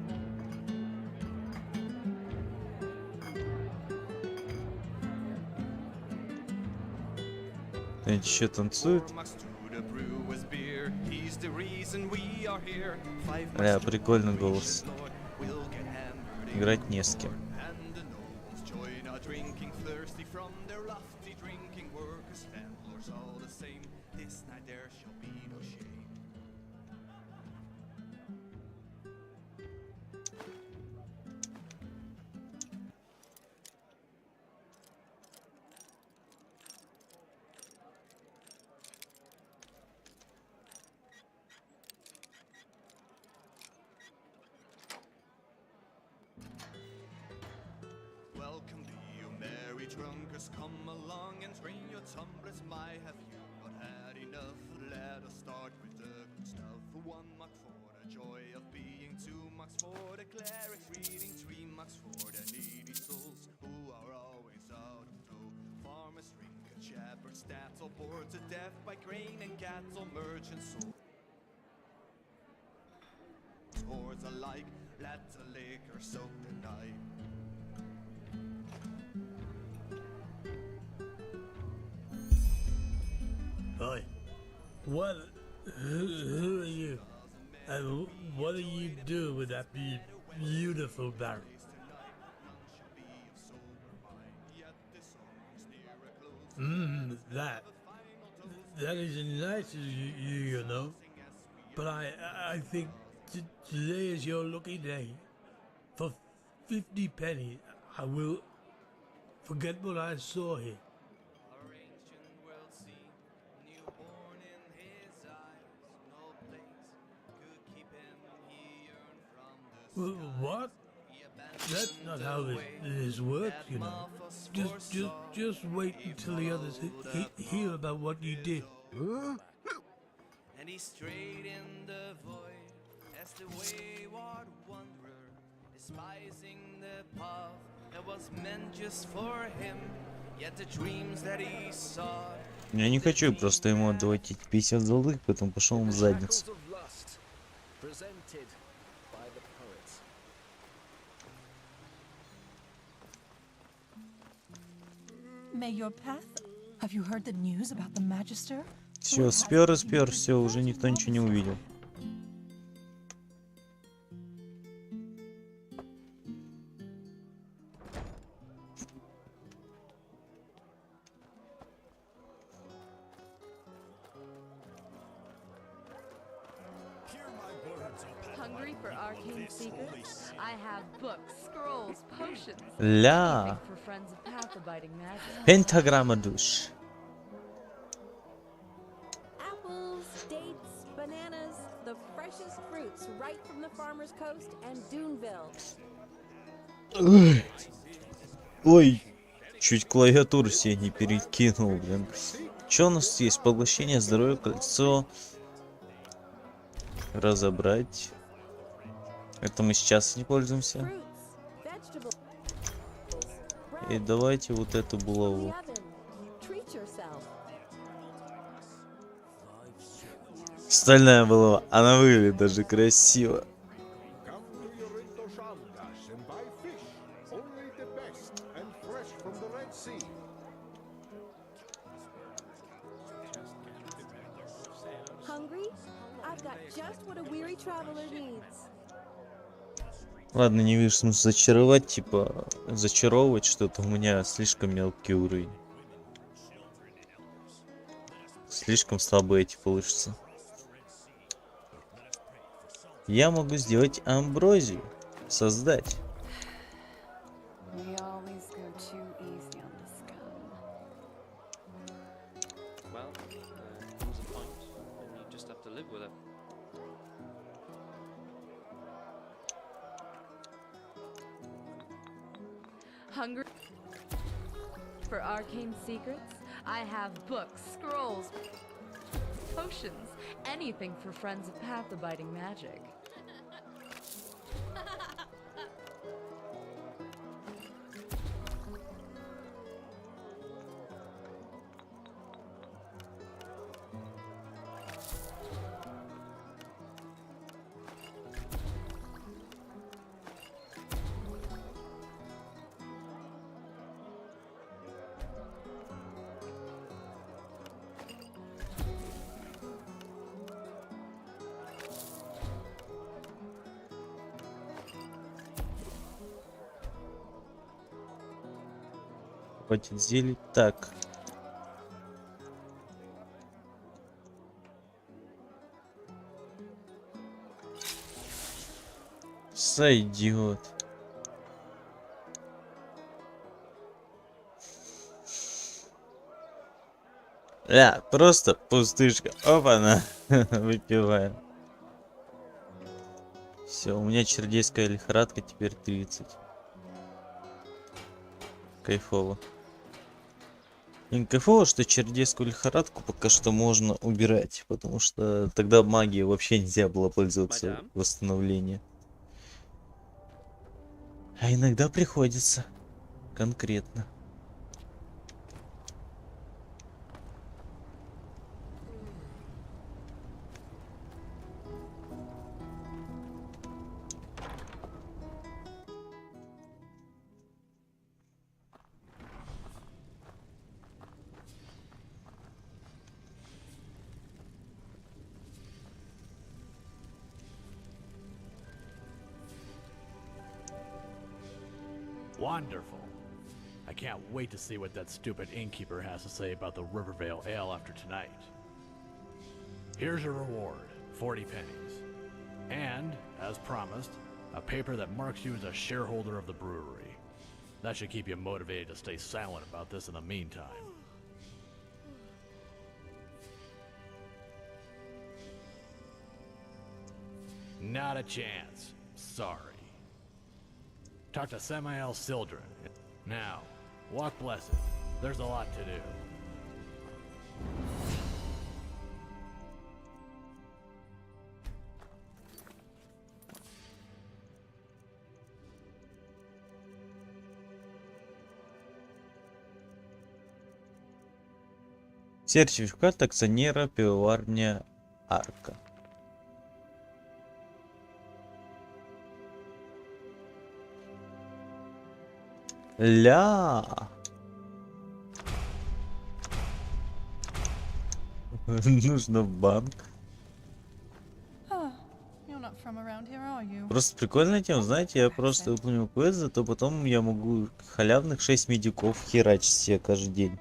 Кто-нибудь еще танцует? Бля, прикольный голос. Играть не с кем. Welcome to you, merry drunkers, come along and drain your tumblers. My, have you not had enough? Let us start with the good stuff. 1 mark for the joy of being, 2 marks for the clerics reading, 3 marks for the needy souls who are always out of dough. Farmers drink and shepherds stats, all bored to death by grain and cattle. Merchants sold swords alike, let the liquor soak the night. Hi. What? Who are you? And what do you do with that beautiful barrel? That is nice of you, you know. But I think today is your lucky day. For 50 pennies, I will forget what I saw here. What? that's not how this works, you know. Just wait until the others hear about what you did. And he strayed in the void as the wayward wanderer, despising the path that was meant just for him. Yet the dreams that he saw. Я не хочу просто ему отдавать эти 50 золотых, поэтому пошел он в задницу. May your path. Have you heard the news about the Magister? Все, спер и спер, все, уже никто ничего не увидел. Hungry for arcane secrets? I have books, scrolls, potions. Ля. For friends of path-abiding magic. Пентаграмма душ. Apples, dates, bananas, the freshest fruits right from the farmer's coast and Duneville. Ой. Ой. Чуть клавиатуру себе не перекинул, блин. Что у нас есть? Поглощение, здоровье, кольцо. Разобрать. Это мы сейчас не пользуемся. И давайте вот эту булаву. Стальная булава. Она выглядит даже красиво. Ладно, не вижу смысла зачаровать, типа, зачаровывать что-то, у меня слишком мелкий уровень. Слишком слабые эти получится. Я могу сделать амброзию, создать. Hungry for arcane secrets? I have books, scrolls, potions, anything for friends of path-abiding magic. Хватит зелий. Так. Сойдет. Ля, просто пустышка. Опа-на. Выпиваем. Все, у меня чердейская лихорадка теперь 30. Кайфово. И кайфово, что чердейскую лихорадку пока что можно убирать, потому что тогда магией вообще нельзя было пользоваться восстановлением. А иногда приходится. Конкретно. Wonderful. I can't wait to see what that stupid innkeeper has to say about the Rivervale Ale after tonight. Here's your reward, 40 pennies. And, as promised, a paper that marks you as a shareholder of the brewery. That should keep you motivated to stay silent about this in the meantime. Not a chance. Sorry. talk to Samael Sildren. Now, walk blessed. There's a lot to do. Сертификат акционера пивоварня Арка. Ля. Нужно в банк. Ah, you're not from around here, are you? Просто прикольная тема, знаете, я просто выполнил квест, зато потом я могу халявных 6 медиков херачить себе каждый день.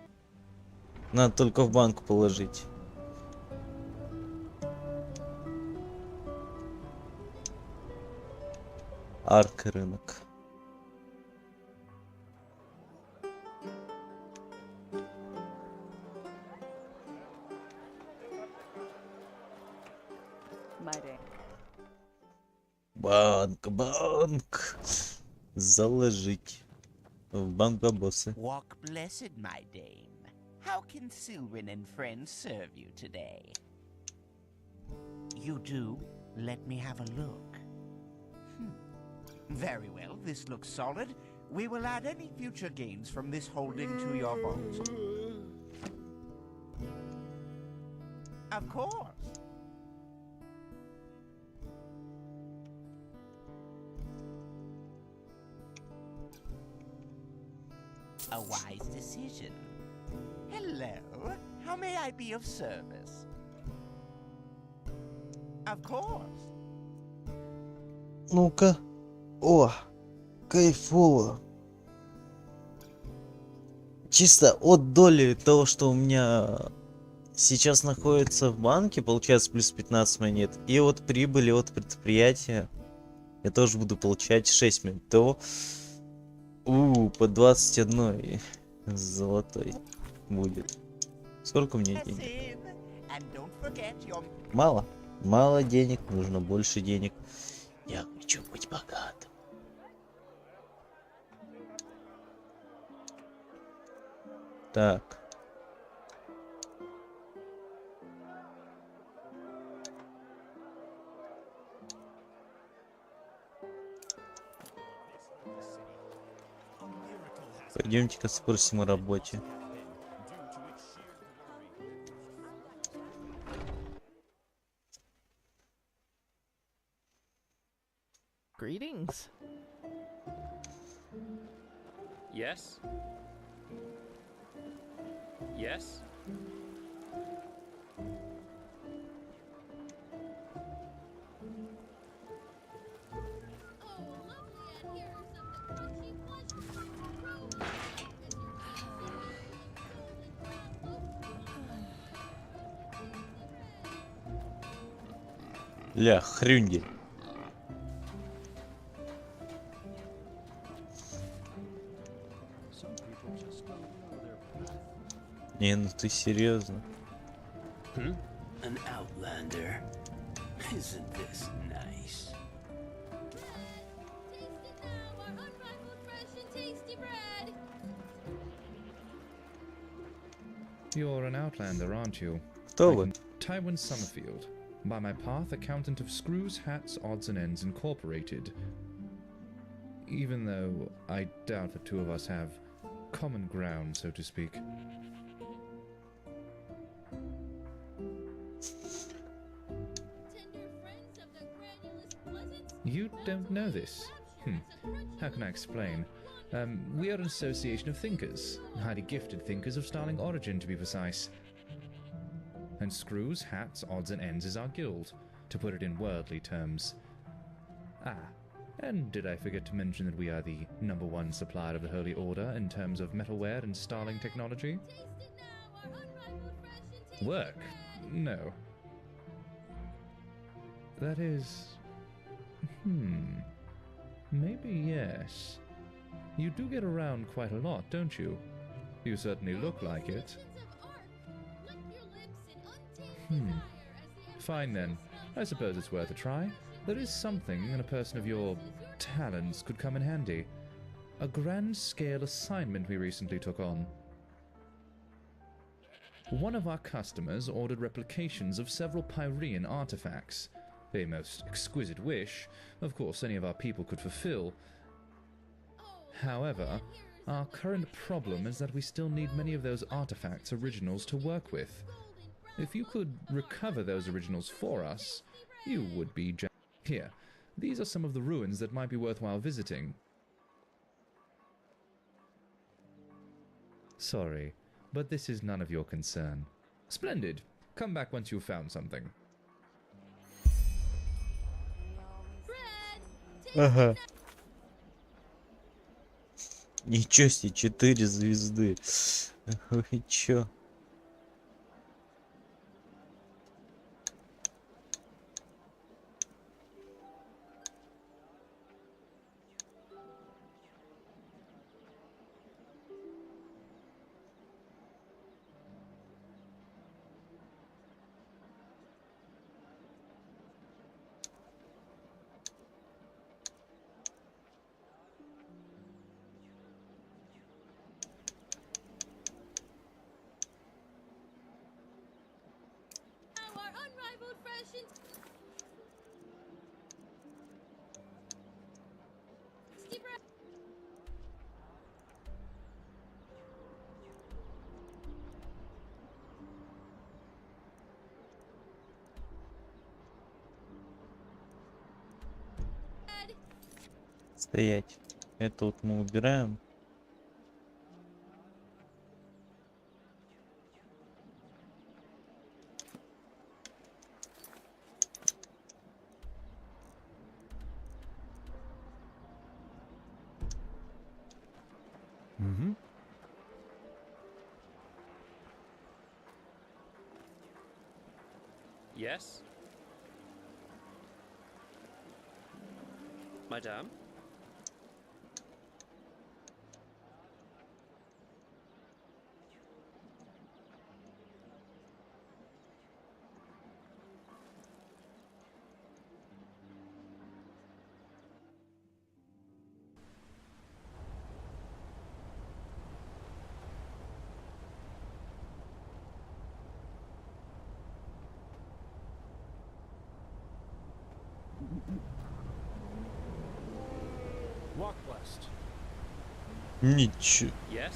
Надо только в банк положить. Арк рынок. Банк. Заложить. В банк бабосы. Walk blessed, my dame. How can Sylvan and friends serve you today? You do? Let me have a look. Very well, this looks solid. We will add any future gains from this holding to your vault. Of course. A wise decision. Hello, how may I be of service? Of course. Ну-ка. О, кайфово. Чисто от доли того, что у меня сейчас находится в банке, получается плюс 15 монет. И от прибыли от предприятия я тоже буду получать 6 монет. То по 21 золотой будет. Сколько мне денег? Мало. Мало денег, нужно больше денег. Я хочу быть богатым. Так. Пойдемте-ка спросим о работе. Greetings. Yes? Yes? Ля, хрюндель. Не, ну ты серьезно? An outlander. Isn't this nice? You're an outlander, aren't you? Кто вы? Tywin Summerfield. By my path, accountant of Screws, Hats, Odds and Ends Incorporated. Even though I doubt the two of us have common ground, so to speak. You don't know this? How can I explain? We are an association of thinkers, highly gifted thinkers of sterling origin, to be precise. And Screws, Hats, Odds and Ends is our guild, to put it in worldly terms. And did I forget to mention that we are the #1 supplier of the Holy Order in terms of metalware and starling technology? Work? No. That is... Maybe yes. You do get around quite a lot, don't you? You certainly look like it. Fine then. I suppose it's worth a try. There is something, and a person of your talents could come in handy. a grand-scale assignment we recently took on. One of our customers ordered replications of several Pyrean artifacts. A most exquisite wish, of course any of our people could fulfill. However, our current problem is that we still need many of those artifacts' originals to work with. If you could recover those originals for us, you would be here. These are some of the ruins that might be worthwhile visiting. Sorry, but this is none of your concern. Splendid. Come back once you've found something. Ага. Ничего себе, 4 звезды. Вы чё? Стоять. Это вот мы убираем. Mm-hmm. Yes? Madame? Walk blessed. Ничего. Yes?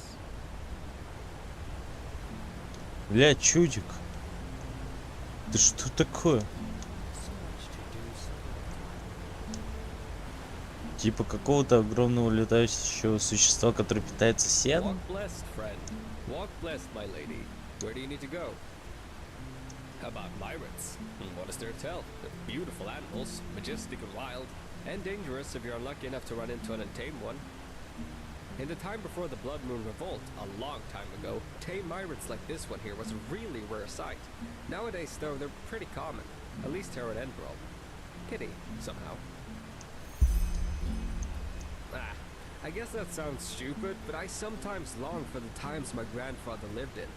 Бля, чудик. Да что такое? Типа какого-то огромного летающего существа, которое питается сеном? Walk blessed, friend. Walk blessed, my lady. Where do you need to go? How about pirates? What is there to tell? They're beautiful animals, majestic and wild, and dangerous if you're unlucky enough to run into an untamed one. In the time before the Blood Moon Revolt, a long time ago, tame pirates like this one here was a really rare sight. Nowadays, though, they're pretty common, at least here at Enderal. Pity, somehow. I guess that sounds stupid, but I sometimes long for the times my grandfather lived in.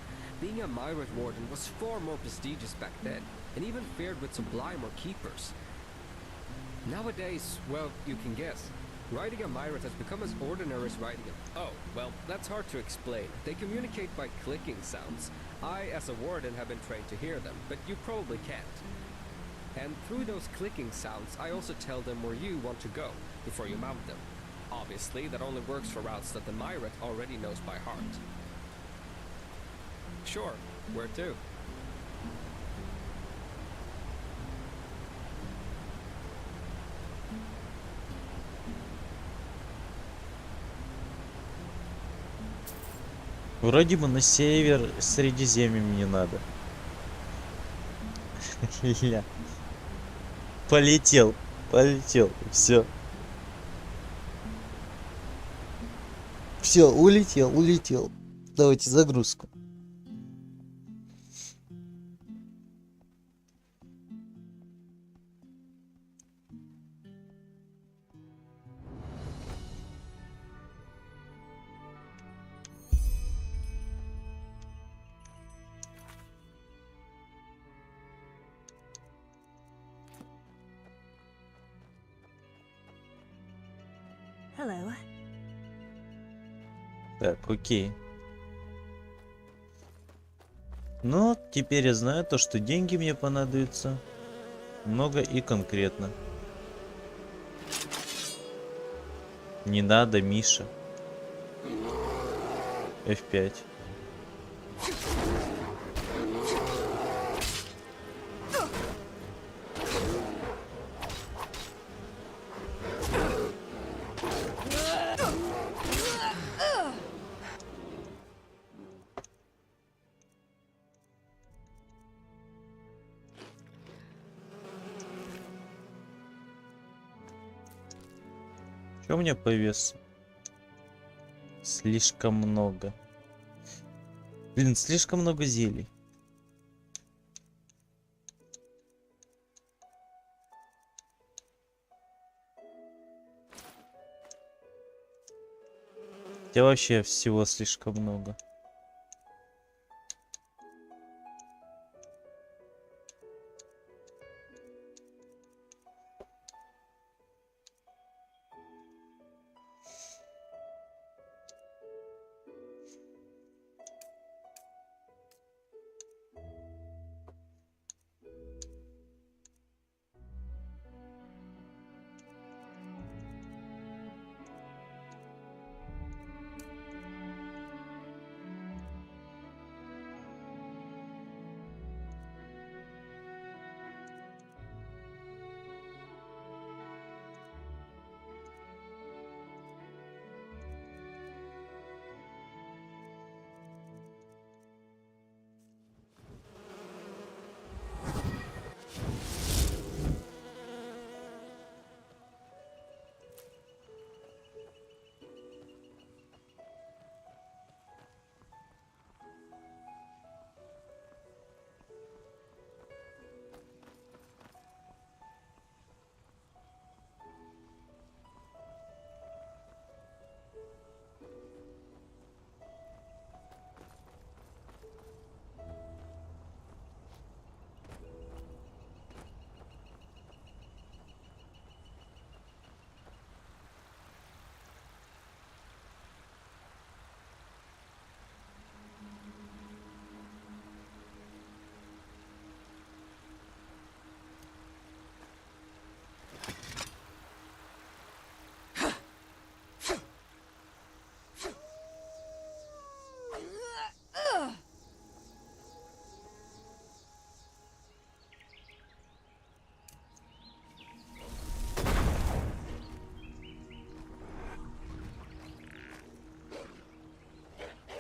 Being a pirate warden was far more prestigious back then, and even fared with sublime or keepers. Nowadays, well, you can guess. Riding a pirate has become as ordinary as riding a... Oh, well, that's hard to explain. They communicate by clicking sounds. I, as a warden, have been trained to hear them, but you probably can't. And through those clicking sounds, I also tell them where you want to go before you mount them. Obviously, that only works for routes that the pirate already knows by heart. Sure, where to? Вроде бы на север Средиземья мне надо. Ля. Полетел, все. Все, улетел. Давайте загрузку. Hello. Так, окей. Ну, теперь я знаю то, что деньги мне понадобятся. Много и конкретно. Не надо, Миша. F5. Что у меня по весу? Слишком много. Блин, слишком много зелий. Хотя вообще всего слишком много.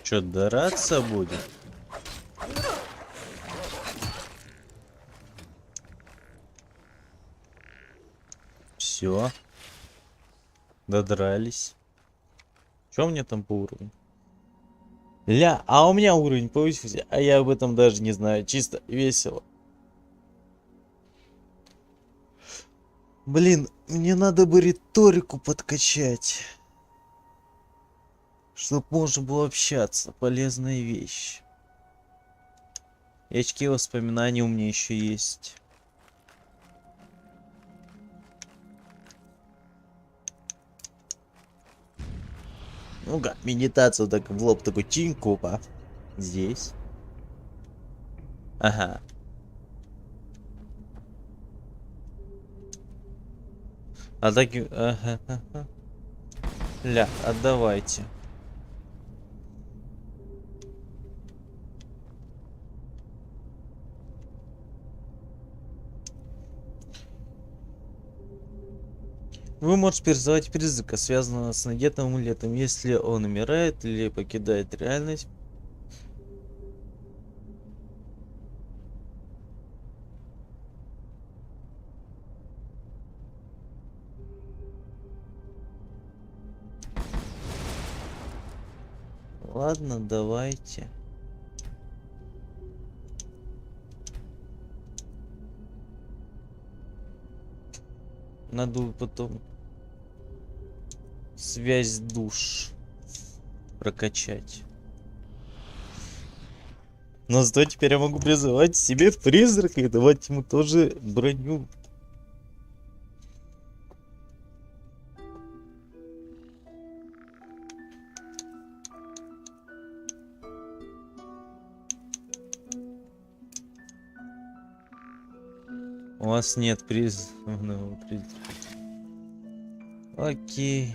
Чё, драться будет? Все. Додрались. Что у меня там по уровню? Ля, а у меня уровень повысился, а я об этом даже не знаю. Чисто весело. Блин, мне надо бы риторику подкачать. Чтоб можно было общаться. Полезная вещь. И очки воспоминаний у меня еще есть. Ну-ка, медитацию так в лоб такой тинькопа. Здесь. Ага. А так... Ага, ага. Ля, отдавайте. Вы можете переживать призрака, связанного с надетым амулетом, если он умирает или покидает реальность. Ладно, давайте. Надо потом связь душ прокачать. Но зато теперь я могу призывать себе призрака и давать ему тоже броню. У вас нет призванного призрака. Окей.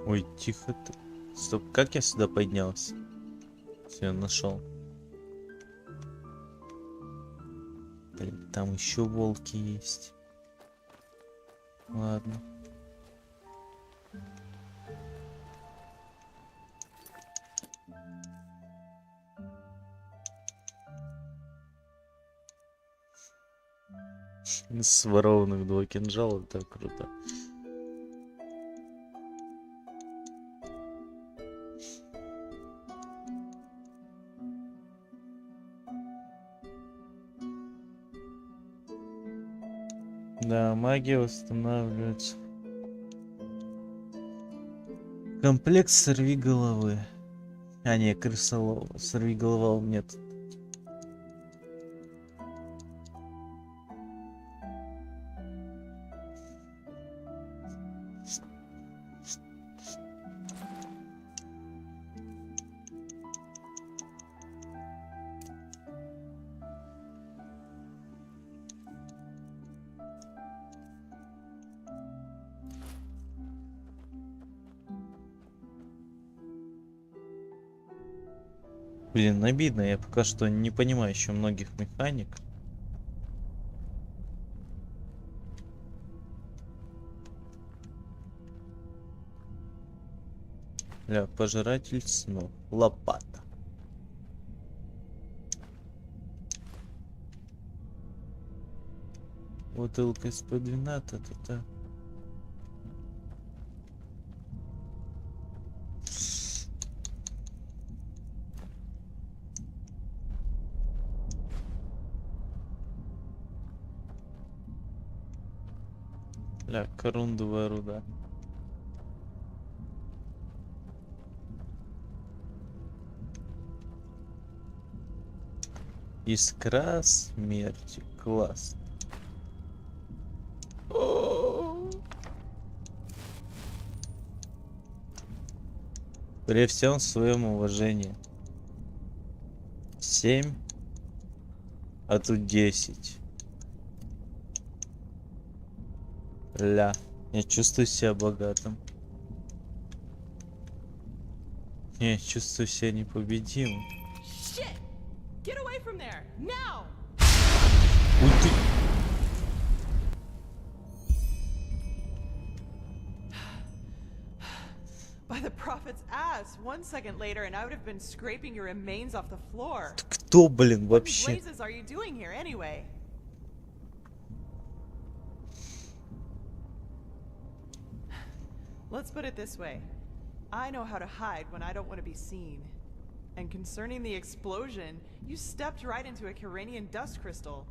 Ой, тихо ты. Стоп, как я сюда поднялся? Все, нашел. Блин, там еще волки есть. Ладно. С ворованных 2 кинжала, так круто. Да, магия восстанавливается. Комплект сорви головы. А не, крысолова. Сорви голова у меня тут. Блин, обидно, я пока что не понимаю еще многих механик. Ля, пожиратель снов. Лопата. Бутылка из-под вина, та-та-та. Ля, корундовая руда. Искра смерти. Класс. При всем своем уважении. 7. А тут 10. Ля. Я чувствую себя богатым. Я чувствую себя непобедимым. Уй ты. By the prophet's ass. 1 second later and I would have been scraping your remains off the floor. Кто, блин, What вообще? blazes are you doing here anyway? Let's put it this way. I know how to hide when I don't want to be seen. And concerning the explosion, you stepped right into a Kiranian dust crystal.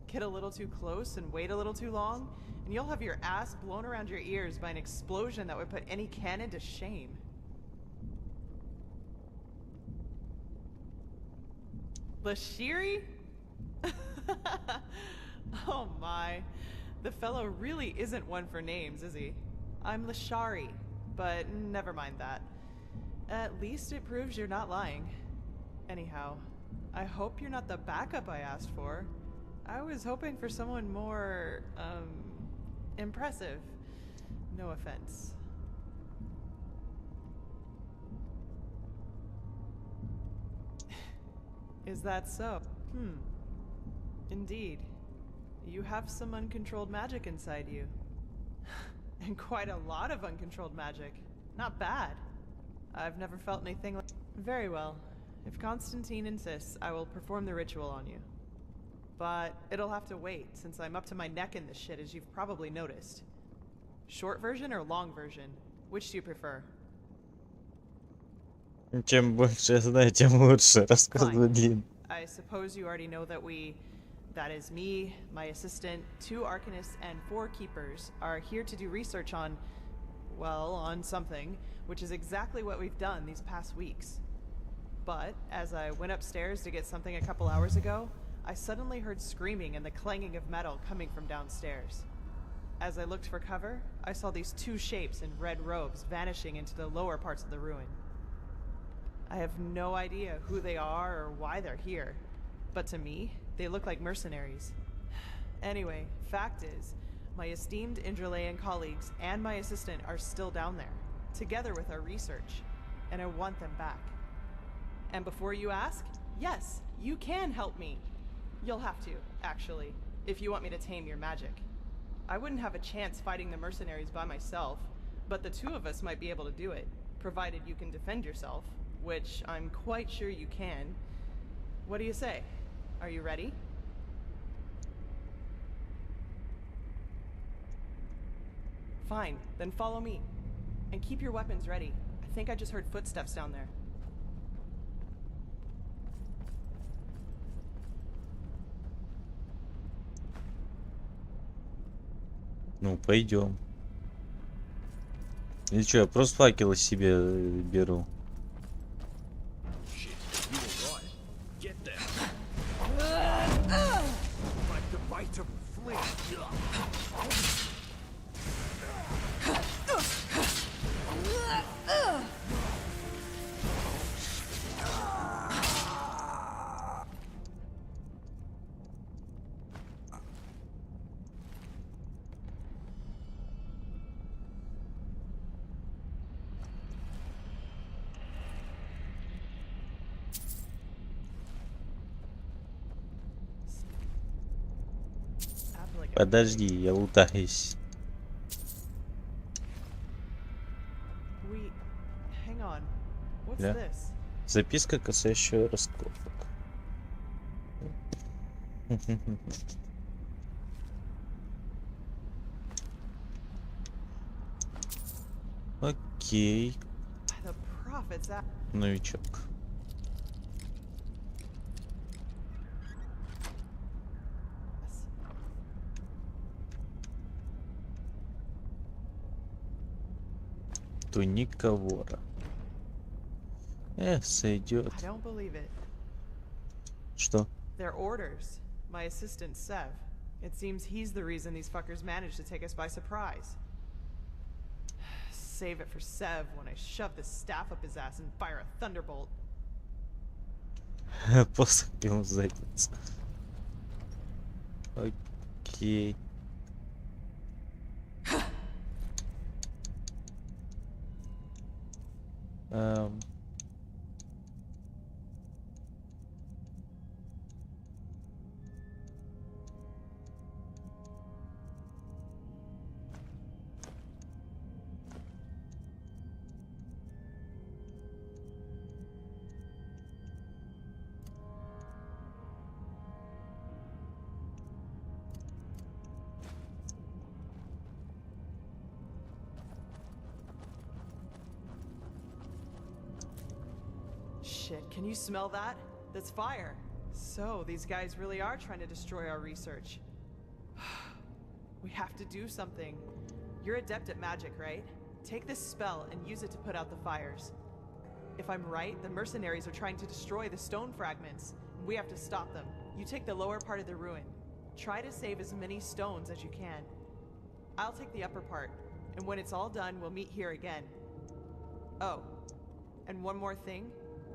Get a little too close and wait a little too long, and you'll have your ass blown around your ears by an explosion that would put any cannon to shame. Lashiri? Oh my. The fellow really isn't one for names, is he? I'm Lashari, but never mind that. At least it proves you're not lying. Anyhow, I hope you're not the backup I asked for. I was hoping for someone more, impressive. No offense. Is that so? Indeed. You have some uncontrolled magic inside you. And quite a lot of uncontrolled magic. Not bad. I've never felt anything like... Very well. If Constantine insists, I will perform the ritual on you. But it'll have to wait, since I'm up to my neck in this shit, as you've probably noticed. Short version or long version? Which do you prefer? Чем больше я знаю, тем лучше. Рассказывай длинно. I suppose you already know that that is me, my assistant, 2 arcanists, and 4 keepers, are here to do research on, well, on something, which is exactly what we've done these past weeks. But as I went upstairs to get something a couple hours ago, I suddenly heard screaming and the clanging of metal coming from downstairs. As I looked for cover, I saw these 2 shapes in red robes vanishing into the lower parts of the ruin. I have no idea who they are or why they're here, but to me, they look like mercenaries. Anyway, fact is, my esteemed Enderalian colleagues and my assistant are still down there, together with our research, and I want them back. And before you ask, yes, you can help me. You'll have to, actually, if you want me to tame your magic. I wouldn't have a chance fighting the mercenaries by myself, but the 2 of us might be able to do it, provided you can defend yourself, which I'm quite sure you can. What do you say? Are you ready? Fine, then follow me. And keep your weapons ready. I think I just heard footsteps down there. Ну, пойдем. Или что, я просто факелы себе беру. Подожди, я лутаюсь. Hang on. What's Да. this? Записка, касающая раскопок. Окей. The prophet's out. Новичок. Туника вора. Сойдет. I don't believe it. Что? They're orders. My assistant, Sev. It seems he's the reason these fuckers managed to take us by surprise. Save it for Sev when I shove this staff up his ass and fire a thunderbolt. Посох ему в задницу. Окей. Shit, can you smell that? That's fire. So, these guys really are trying to destroy our research. We have to do something. You're adept at magic, right? Take this spell and use it to put out the fires. If I'm right, the mercenaries are trying to destroy the stone fragments. We have to stop them. You take the lower part of the ruin. Try to save as many stones as you can. I'll take the upper part, and when it's all done, we'll meet here again. Oh, and one more thing.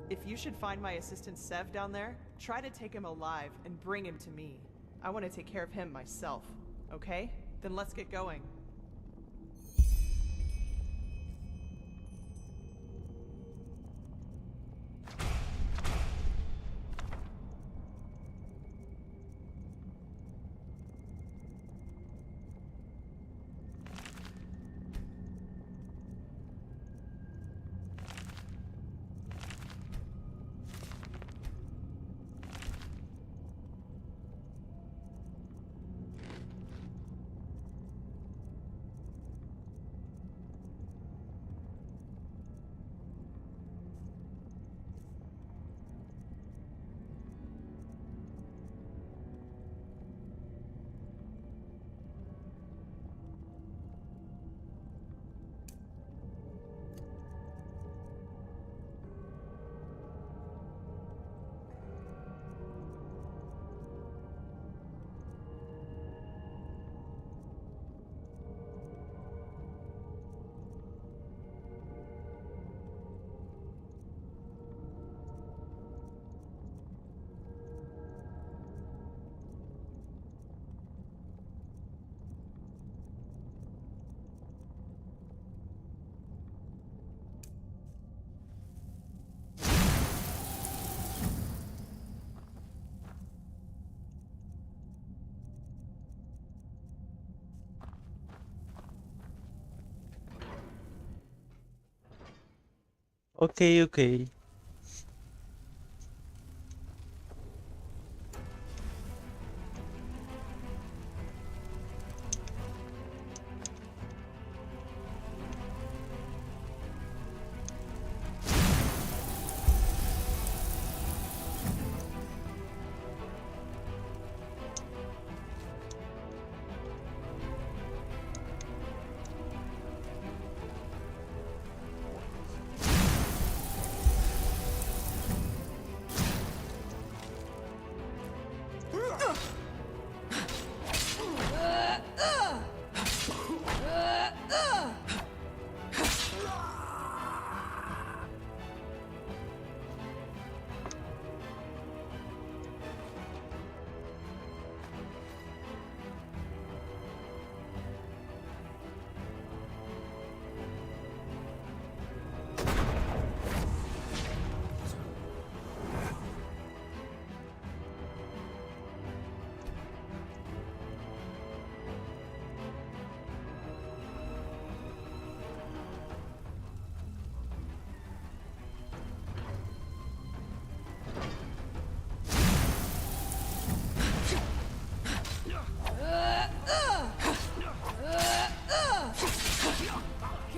If you should find my assistant Sev down there, try to take him alive and bring him to me. I want to take care of him myself, okay? Then let's get going. Окей, окей.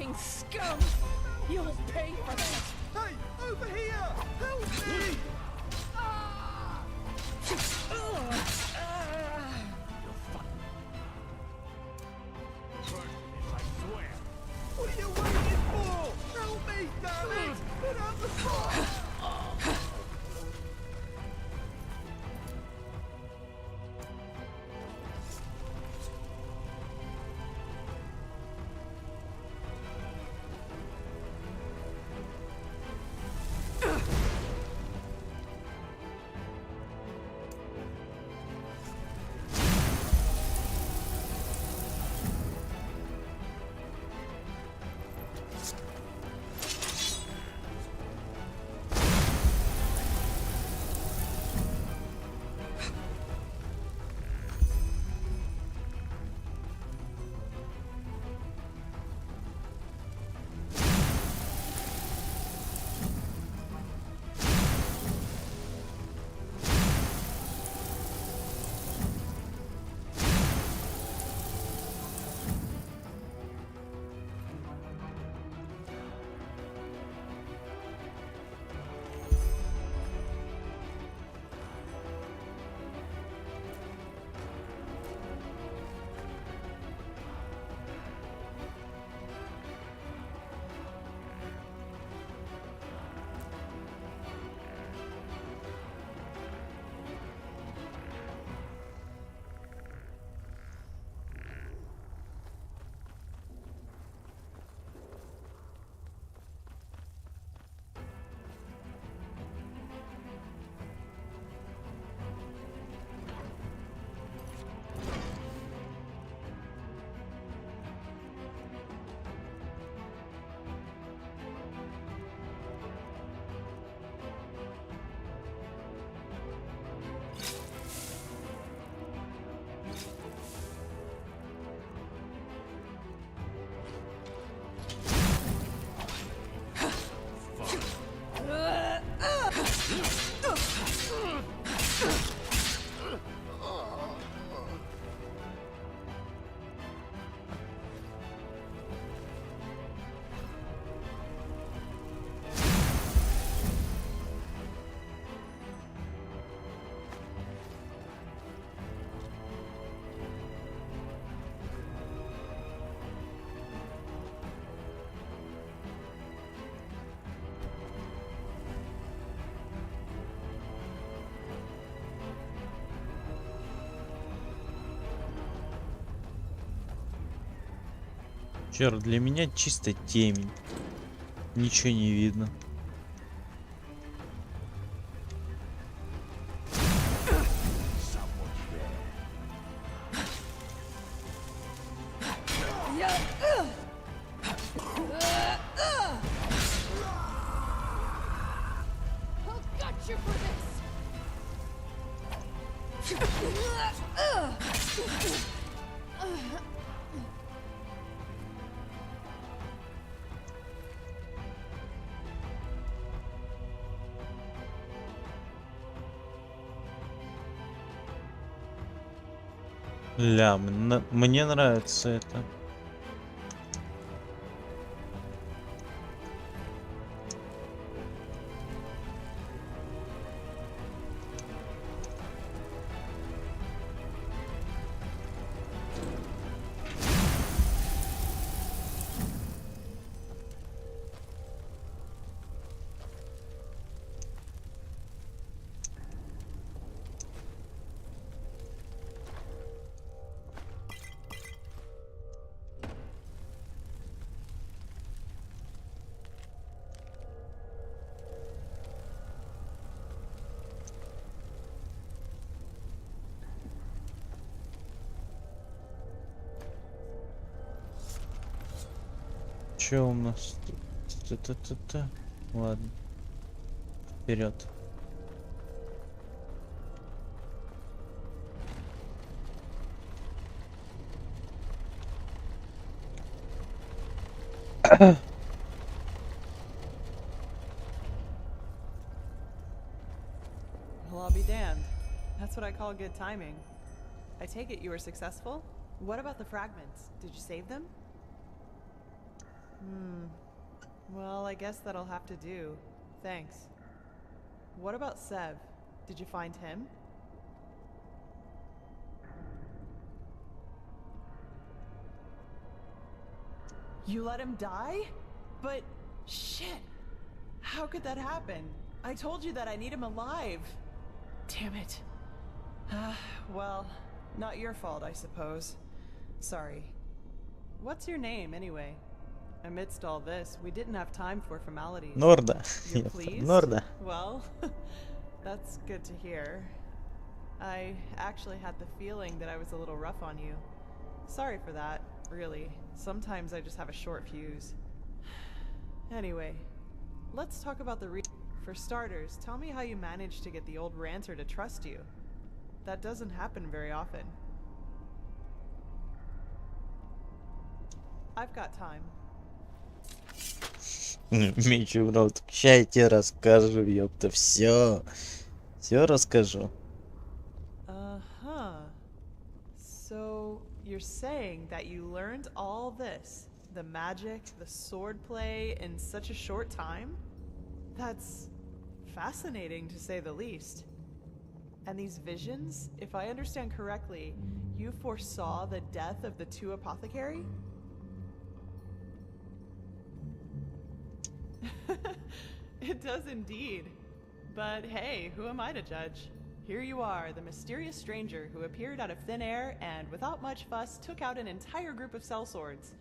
Fucking scum! You'll pay for this! Hey, over here! Help me! What are you waiting for? Help me, damn it! Put out the fire! Черт, для меня чисто темень. Ничего не видно. Ля, мне нравится это. Что у нас тут? Та-та-та-та. Ладно. Вперед. Well, I'll be damned. That's what I call good timing. I take it you were successful? What about the fragments? Did you save them? Well, I guess that'll have to do. Thanks. What about Sev? Did you find him? You let him die? But shit! How could that happen? I told you that I need him alive. Damn it. Well, not your fault, I suppose. Sorry. What's your name, anyway? Amidst all this, we didn't have time for formalities. Norda. You're pleased? Norda. Well, that's good to hear. I actually had the feeling that I was a little rough on you. Sorry for that, really. Sometimes I just have a short fuse. Anyway, let's talk about the For starters, tell me how you managed to get the old ranter to trust you. That doesn't happen very often. I've got time. Меч в рот. Ща я тебе расскажу, ёпта. Все расскажу. Uh-huh. So, you're saying that you learned all this, the magic, the swordplay, in such a short time? That's fascinating, to say the least. And these visions, if I understand correctly, you foresaw the death of the two apothecary? It does indeed. But hey, who am I to judge? Here you are, the mysterious stranger who appeared out of thin air and, without much fuss, took out an entire group of sellswords.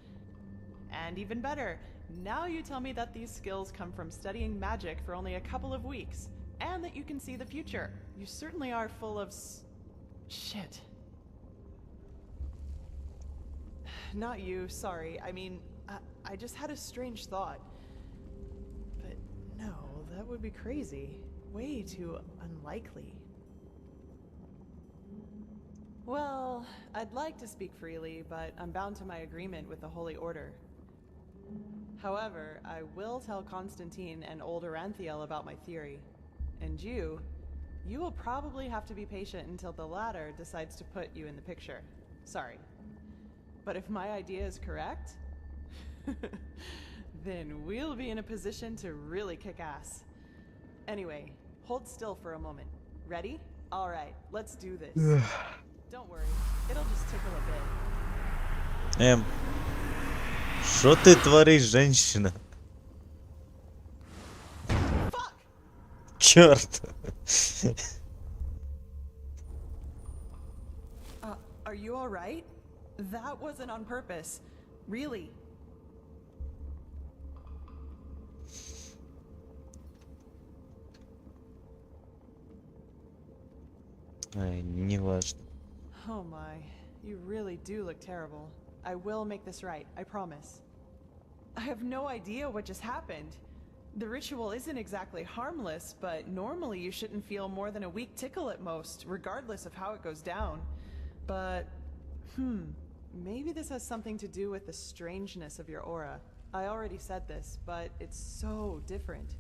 And even better, now you tell me that these skills come from studying magic for only a couple of weeks, and that you can see the future. You certainly are full of shit. Not you, sorry. I mean, I just had a strange thought. But no, that would be crazy. Way too unlikely. Well, I'd like to speak freely, but I'm bound to my agreement with the Holy Order. However, I will tell Constantine and old Aranthiel about my theory. And you will probably have to be patient until the latter decides to put you in the picture. Sorry. But if my idea is correct, then we'll be in a position to really kick ass. Anyway, hold still for a moment. Ready? Alright, let's do this. Don't worry, it'll just tickle a bit. Что ты творишь, женщина? Fuck! Черт! Are you alright? That wasn't on purpose. Really. Ай, не важно. Oh my, you really do look terrible. I will make this right, I promise. I have no idea what just happened. The ritual isn't exactly harmless, but normally you shouldn't feel more than a weak tickle at most, regardless of how it goes down. But, maybe this has something to do with the strangeness of your aura. I already said this, but it's so different.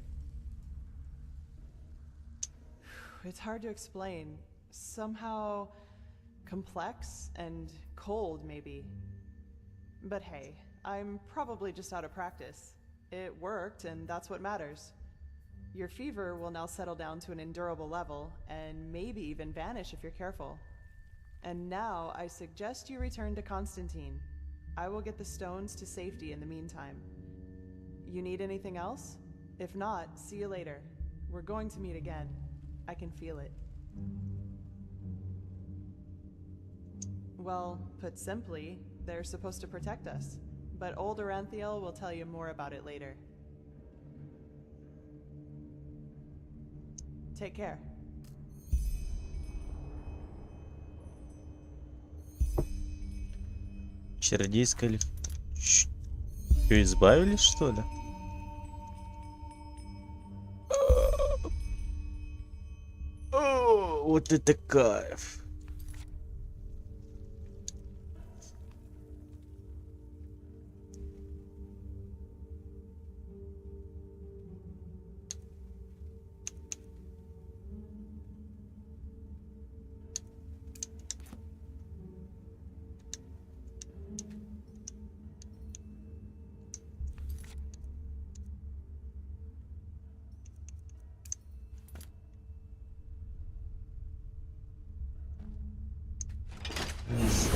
It's hard to explain. Somehow complex and cold, maybe. But hey, I'm probably just out of practice. It worked, and that's what matters. Your fever will now settle down to an endurable level, and maybe even vanish if you're careful. And now I suggest you return to Constantine. I will get the stones to safety in the meantime. You need anything else? If not, see you later. We're going to meet again. I can feel it. Well, put simply, they're supposed to protect us. But old Oranthiel will tell you more about it later. Take care. Чародейская ли... Что, избавились, что ли? О, вот это кайф.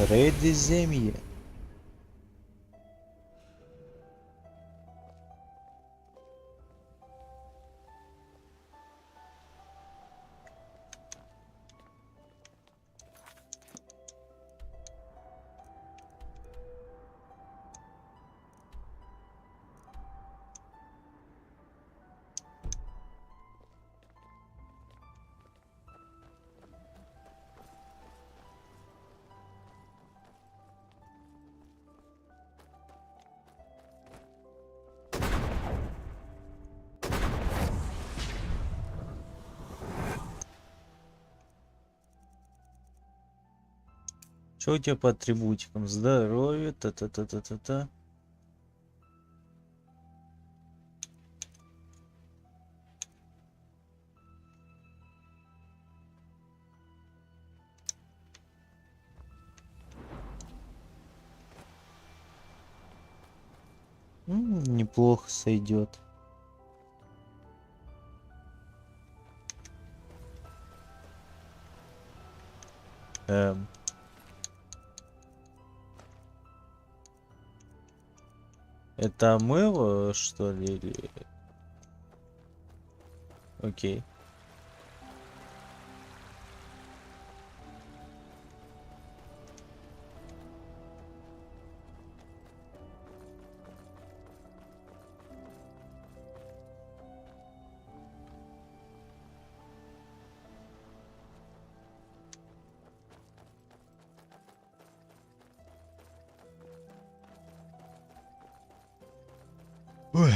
Средиземье. Что у тебя по атрибутикам? Здоровье, та-та-та-та-та-та. Неплохо сойдет. Это мыло, что ли, или... Окей. Ой.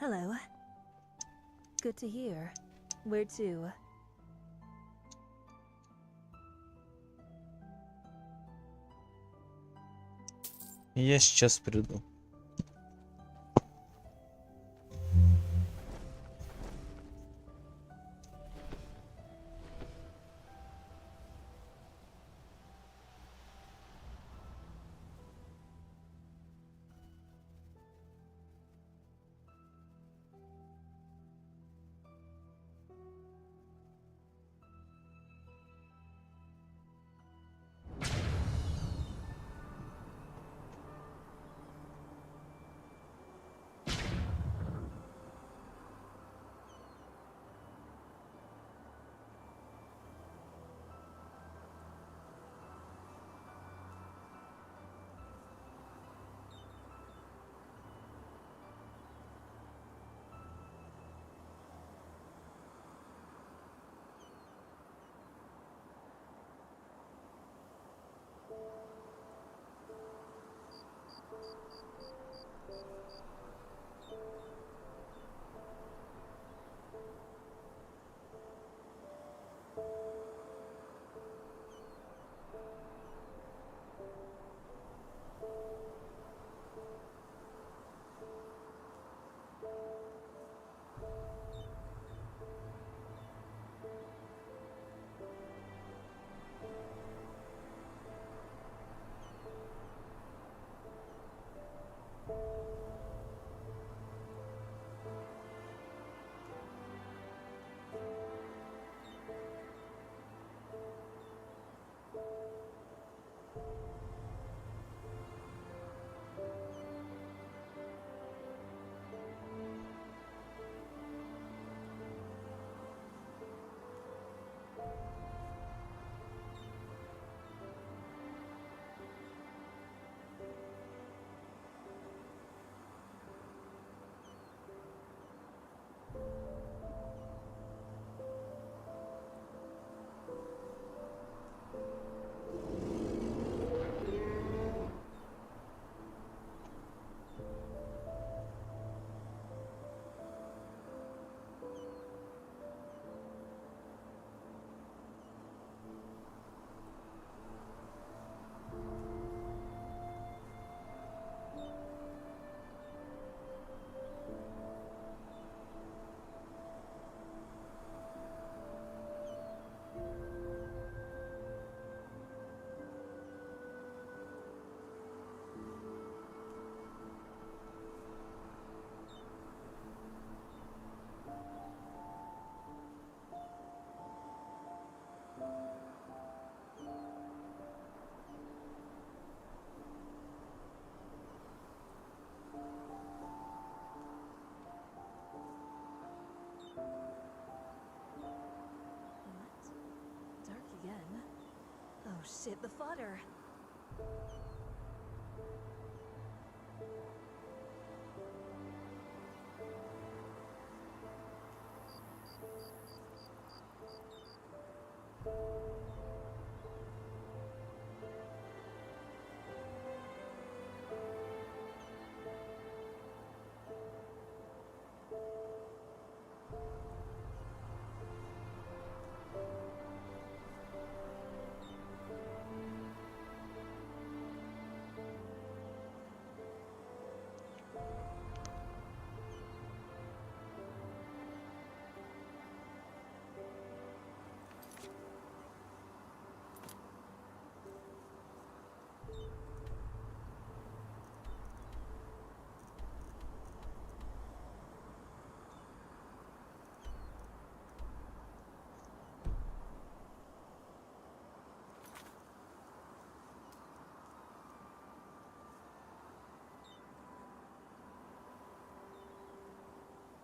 Hello. Good to hear. Where to? Я сейчас приду. That's it, the fodder.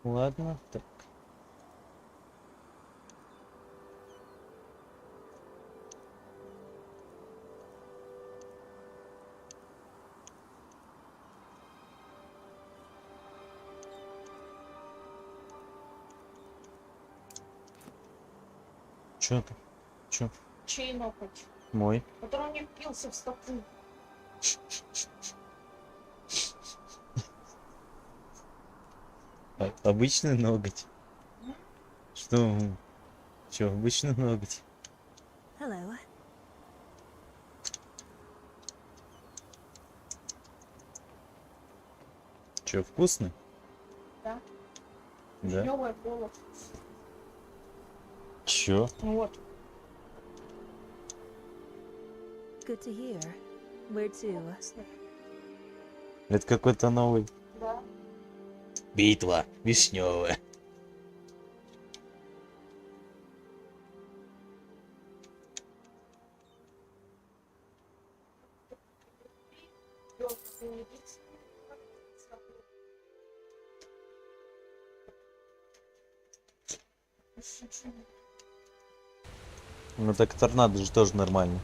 Ладно, так. Чё ты? Чё? Чей ноготь? Мой. Который мне впился в стопу. Обычный ноготь. Что? Чё, обычный ноготь? Hello. Чё, вкусный? Да. Да. Вишнёвое коло. Чё? Вот. Good to hear. Where to? Это какой-то новый. Да. Битва вишневая. Ну так торнадо же тоже нормально.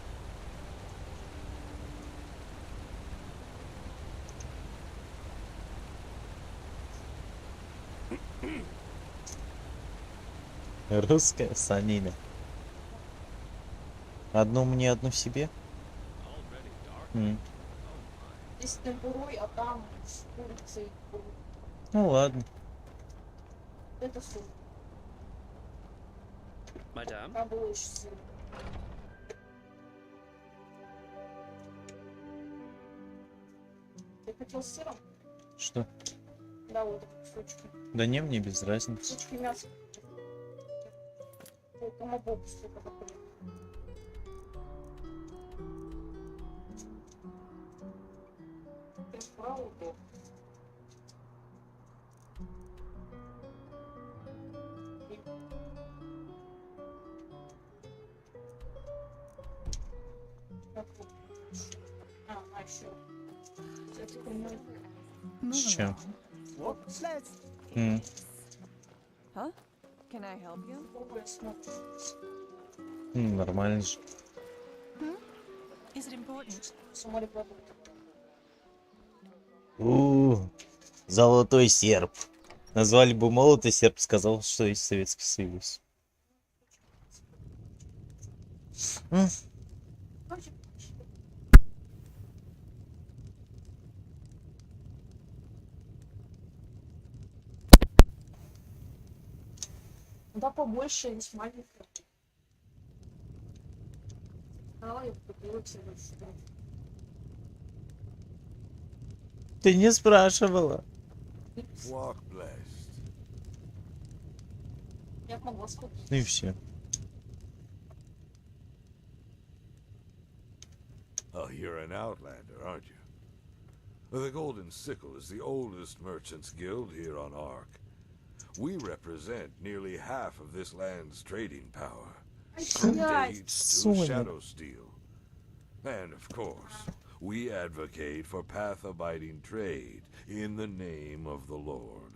Русская санина. Одну мне, одну себе? Здесь темпурой, а там с курицей. Ну ладно. Это суп. Madame? Там было еще сыр. Ты хотел с сыром? Что? Да, вот кусочки. Да не, мне без разницы. Кусочки мяса. Томабок, сука, такой. Темпура удобно. А еще. С чем? What's that? Huh? Can I help you? Нормально же. Is it important? Золотой серп. Назвали бы молотый серп, сказал, что есть Советский Союз. Да побольше, не с маленькой. Я купила тебе что. Ты не спрашивала. Walk blessed. Я могла сходить. Ну и все. Oh, you're an outlander, aren't you? The Golden Sickle is the oldest merchants guild here on Ark. We represent nearly half of this land's trading power, from dates to shadow steel. And of course, we advocate for path-abiding trade in the name of the Lord.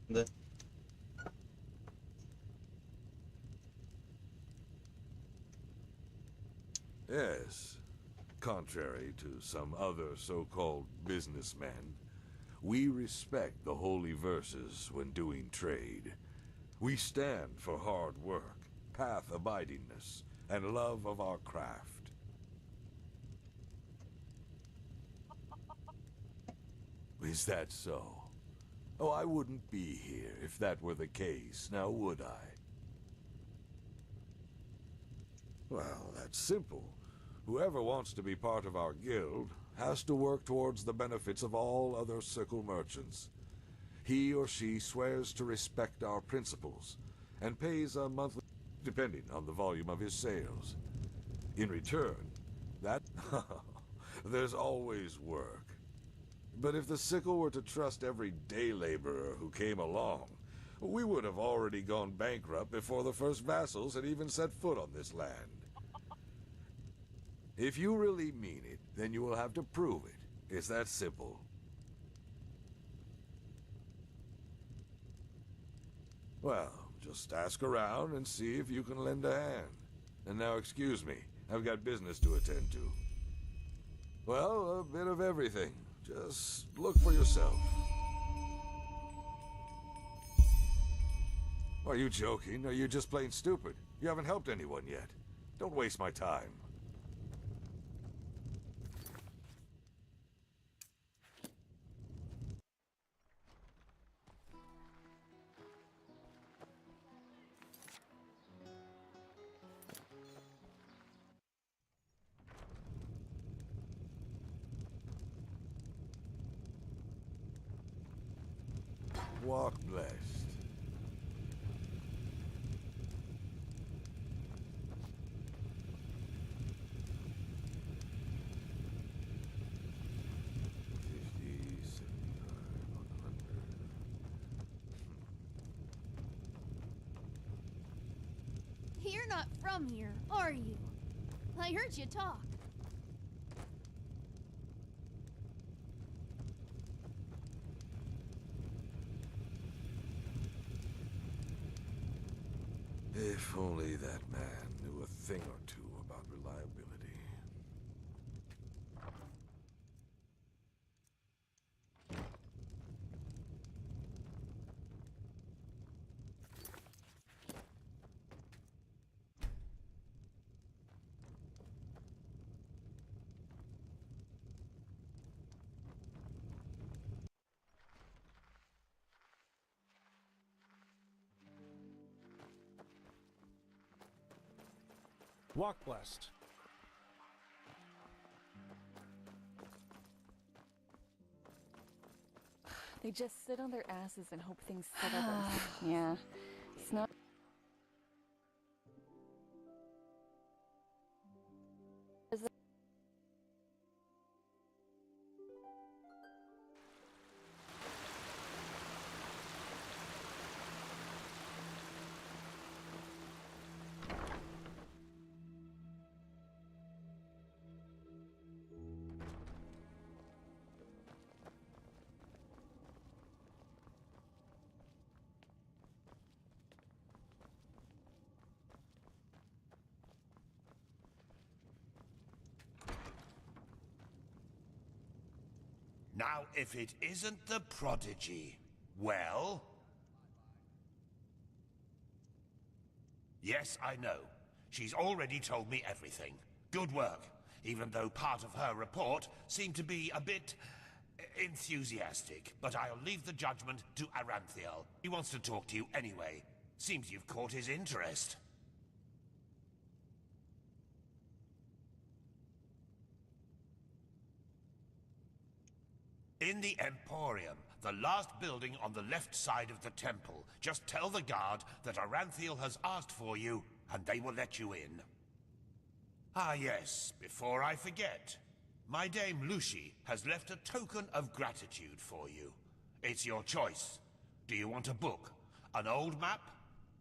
Да. Yes. Contrary to some other so-called businessmen, we respect the holy verses when doing trade. We stand for hard work, path-abidingness, and love of our craft. Is that so? Oh, I wouldn't be here if that were the case, now would I? Well, that's simple. Whoever wants to be part of our guild has to work towards the benefits of all other Circle merchants. He or she swears to respect our principles and pays a monthly, depending on the volume of his sales. In return, there's always work. But if the Sickle were to trust every day laborer who came along, we would have already gone bankrupt before the first vassals had even set foot on this land. If you really mean it, then you will have to prove it. It's that simple. Well, just ask around and see if you can lend a hand. And now excuse me, I've got business to attend to. Well, a bit of everything. Just look for yourself. Are you joking? Are you just plain stupid? You haven't helped anyone yet. Don't waste my time. Walk blessed. You're not from here, are you? I heard you talk. If only that man knew a thing or two about reliability. Walk blessed. They just sit on their asses and hope things settle them. Yeah. It's not. Now, if it isn't the prodigy, well? Yes, I know. She's already told me everything. Good work, even though part of her report seemed to be a bit enthusiastic. But I'll leave the judgment to Aranthiel. He wants to talk to you anyway. Seems you've caught his interest. In the Emporium, the last building on the left side of the temple. Just tell the guard that Aranthiel has asked for you, and they will let you in. Ah yes, before I forget. My dame Lucy has left a token of gratitude for you. It's your choice. Do you want a book, an old map,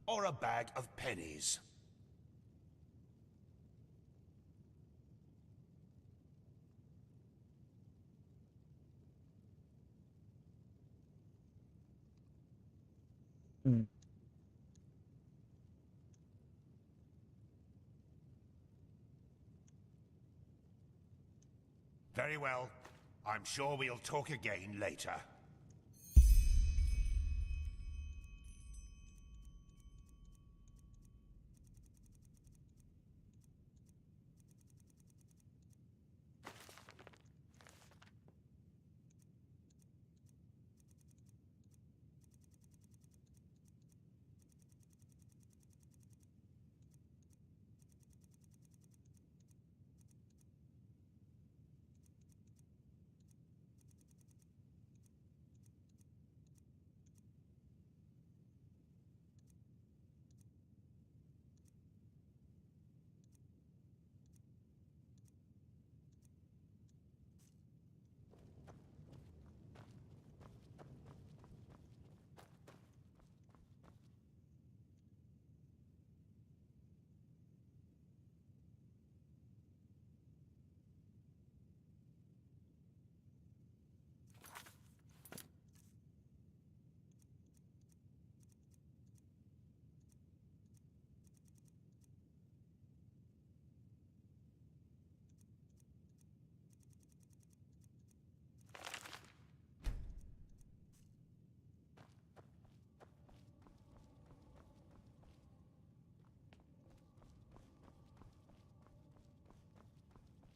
or a bag of pennies? Very well. I'm sure we'll talk again later.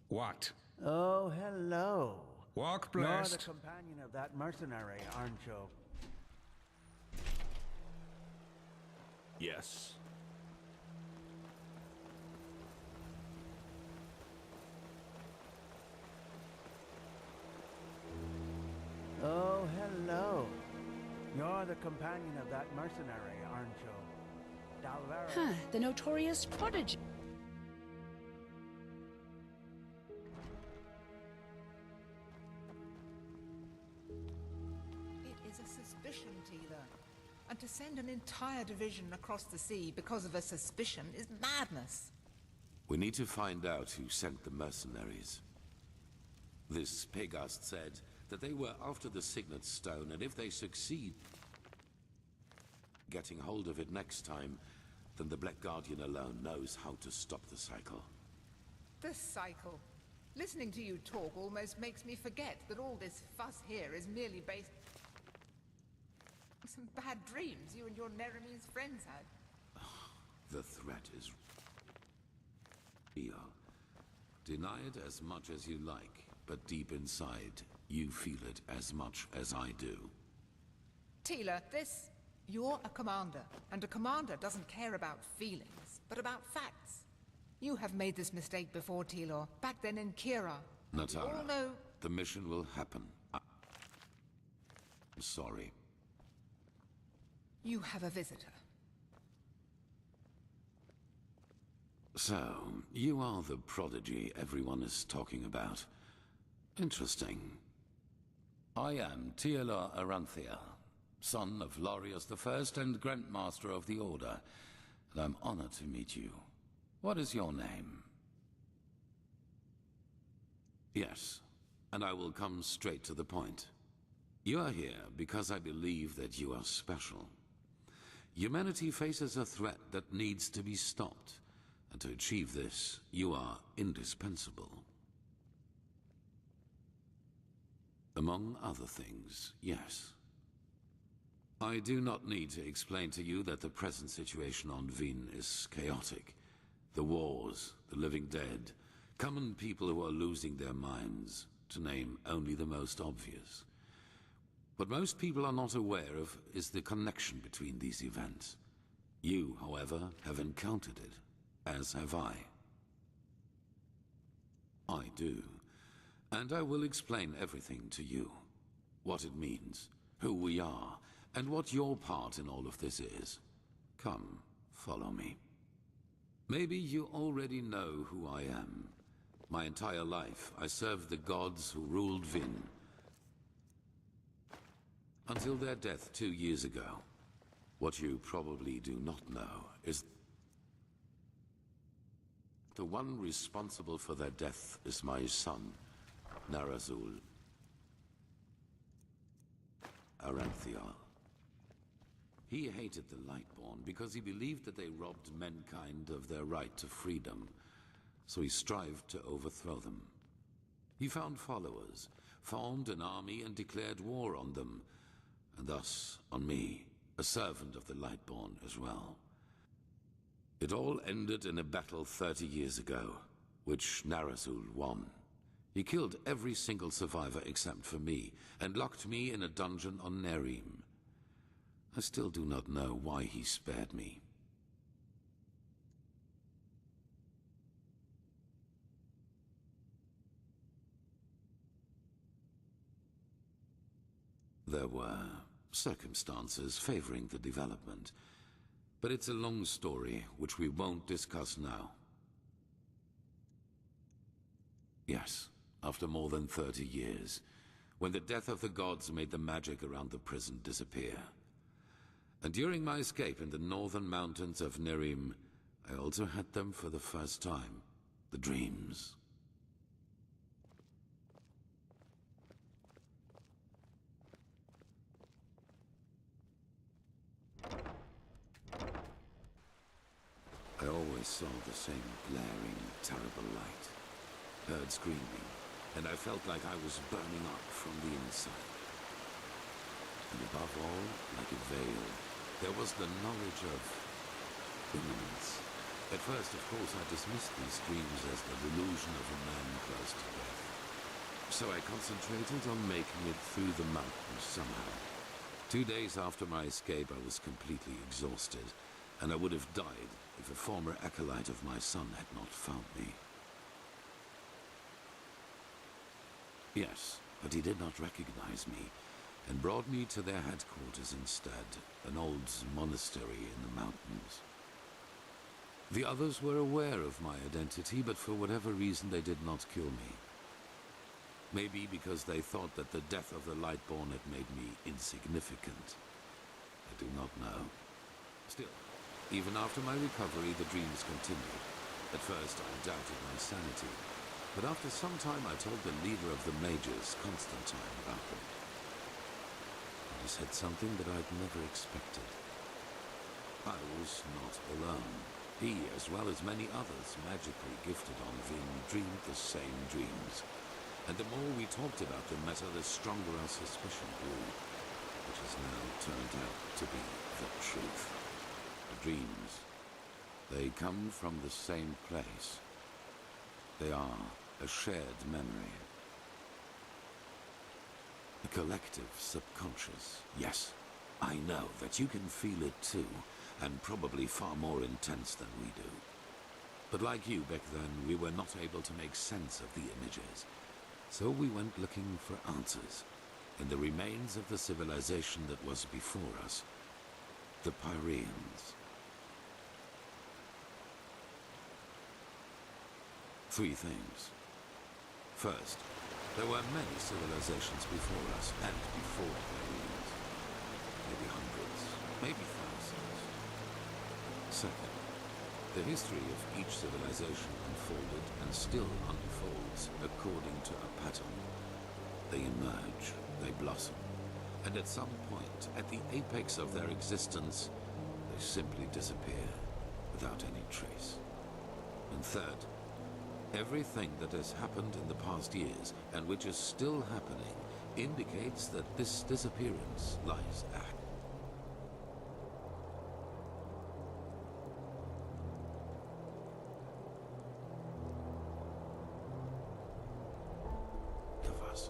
What? Oh, hello. Walk You're blessed. the companion of that mercenary, aren't you? Yes. Oh, hello. You're the companion of that mercenary, aren't you? Dalvera. Huh, the notorious prodigy. It is a suspicion, Tila. And to send an entire division across the sea because of a suspicion is madness. We need to find out who sent the mercenaries. This Pegast said that they were after the Signet Stone, and if they succeed getting hold of it next time, then the Black Guardian alone knows how to stop the cycle. The cycle. Listening to you talk almost makes me forget that all this fuss here is merely based on some bad dreams you and your Neramese friends had. The threat is real. Deny it as much as you like, but deep inside, you feel it as much as I do. Tila, you're a commander, and a commander doesn't care about feelings, but about facts. You have made this mistake before, Tilor, back then in Kira. Natara, We all know the mission will happen. I'm sorry. you have a visitor. So, you are the prodigy everyone is talking about. Interesting. I am Teodor Aranthia, son of Lorius I and Grand Master of the Order, and I'm honored to meet you. What is your name? Yes, and I will come straight to the point. You are here because I believe that you are special. Humanity faces a threat that needs to be stopped, and to achieve this, you are indispensable. Among other things, yes. I do not need to explain to you that the present situation on Veen is chaotic. The wars, the living dead, common people who are losing their minds, to name only the most obvious. What most people are not aware of is the connection between these events. You, however, have encountered it, as have I. I do, and I will explain everything to you. What it means, who we are, and what your part in all of this is. Come, follow me. Maybe you already know who I am. My entire life, I served the gods who ruled Vin. Until their death 2 years ago. What you probably do not know is the one responsible for their death is my son, Narazul Aranthial. He hated the Lightborn because he believed that they robbed mankind of their right to freedom, so he strived to overthrow them. He found followers, formed an army and declared war on them, and thus on me, a servant of the Lightborn as well. It all ended in a battle 30 years ago, which Narazul won. He killed every single survivor except for me, and locked me in a dungeon on Nerim. I still do not know why he spared me. There were circumstances favoring the development, but it's a long story which we won't discuss now. Yes, after more than 30 years, when the death of the gods made the magic around the prison disappear. And during my escape in the northern mountains of Nerim, I also had them for the first time, the dreams. I always saw the same glaring, terrible light. Heard screaming, and I felt like I was burning up from the inside. And above all, like a veil, there was the knowledge of imminence. At first, of course, I dismissed these dreams as the delusion of a man close to death. So I concentrated on making it through the mountains somehow. 2 days after my escape, I was completely exhausted, and I would have died if a former acolyte of my son had not found me. Yes, but he did not recognize me, and brought me to their headquarters instead, an old monastery in the mountains. The others were aware of my identity, but for whatever reason they did not kill me. Maybe because they thought that the death of the Lightborn had made me insignificant. I do not know. Still, even after my recovery, the dreams continued. At first, I doubted my sanity, but after some time I told the leader of the mages, Constantine, about them. And he said something that I'd never expected. I was not alone. He, as well as many others magically gifted on Vin, dreamed the same dreams. And the more we talked about the matter, the stronger our suspicion grew, which has now turned out to be the truth. The dreams, they come from the same place. They are a shared memory. A collective subconscious. Yes, I know that you can feel it too, and probably far more intense than we do. But like you back then, we were not able to make sense of the images. So we went looking for answers in the remains of the civilization that was before us, the Pyreans. Three things. First, there were many civilizations before us and before Pyrrhians. Maybe hundreds, maybe thousands. Second, the history of each civilization unfolded and still unfolds according to a pattern. They emerge, they blossom, and at some point, at the apex of their existence, they simply disappear without any trace. And third, everything that has happened in the past years, and which is still happening, indicates that this disappearance lies at of us.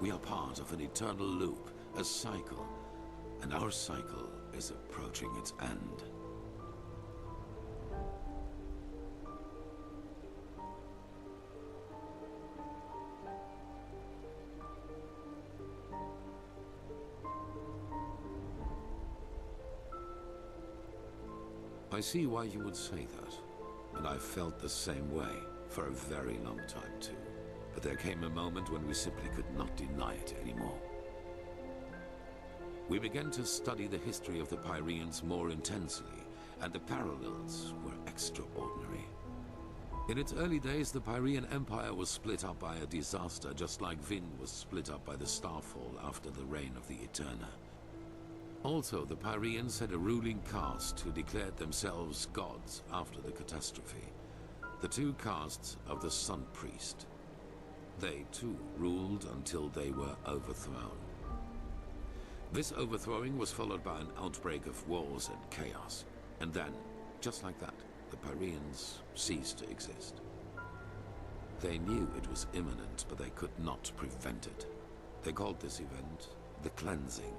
We are part of an eternal loop, a cycle, and our cycle is approaching its end. I see why you would say that, and I've felt the same way for a very long time too. But there came a moment when we simply could not deny it anymore. We began to study the history of the Pyrrhians more intensely, and the parallels were extraordinary. In its early days, the Pyrrhian Empire was split up by a disaster, just like Vin was split up by the Starfall after the reign of the Eterna. Also, the Pyrrhians had a ruling caste who declared themselves gods after the catastrophe. The two castes of the Sun Priest. They too ruled until they were overthrown. This overthrowing was followed by an outbreak of wars and chaos. And then, just like that, the Pyrrhians ceased to exist. They knew it was imminent, but they could not prevent it. They called this event the Cleansing.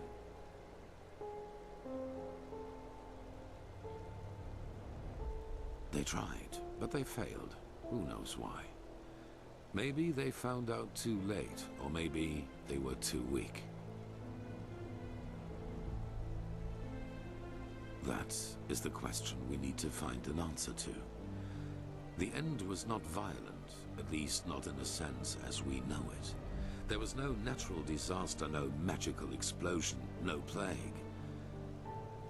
They tried, but they failed. Who knows why? Maybe they found out too late, or maybe they were too weak. That is the question we need to find an answer to. The end was not violent, at least not in a sense as we know it. There was no natural disaster, no magical explosion, no plague.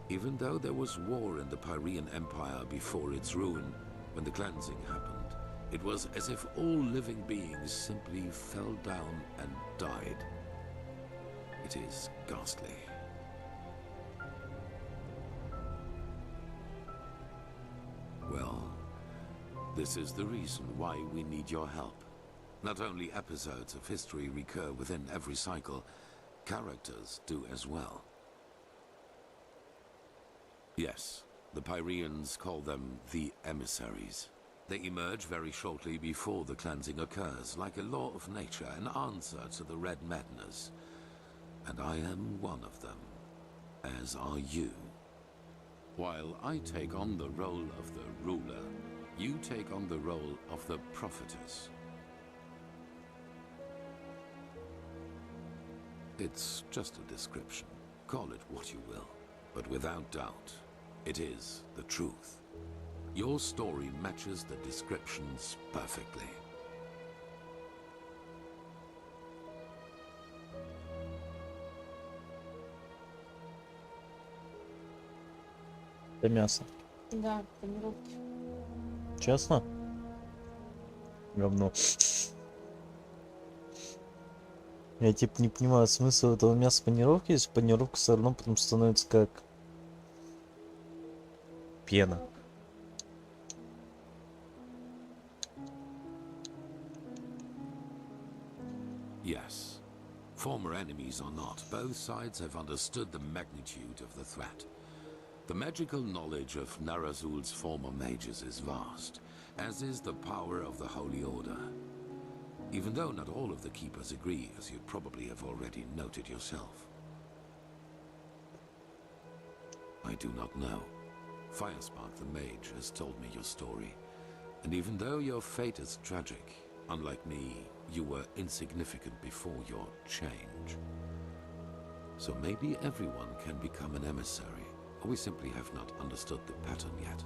Even though there was war in the Pyrrhian Empire before its ruin, when the cleansing happened, it was as if all living beings simply fell down and died. It is ghastly. Well, this is the reason why we need your help. Not only episodes of history recur within every cycle, characters do as well. Yes, the Pyrrhians call them the emissaries. They emerge very shortly before the cleansing occurs, like a law of nature, an answer to the Red Madness. And I am one of them, as are you. While I take on the role of the ruler, you take on the role of the prophetess. It's just a description. Call it what you will. But without doubt, it is the truth. Your story matches the descriptions perfectly. Это мясо. Да, панировки. Честно? Говно. Я типа не понимаю смысла этого мяса панировки, если панировка все равно потом становится как пена. Yes. Former enemies or not, both sides have understood the magnitude of the threat. The magical knowledge of Narazul's former mages is vast, as is the power of the Holy Order. Even though not all of the Keepers agree, as you probably have already noted yourself. I do not know. Firespark the Mage has told me your story, and even though your fate is tragic, unlike me, you were insignificant before your change. So maybe everyone can become an emissary, or we simply have not understood the pattern yet.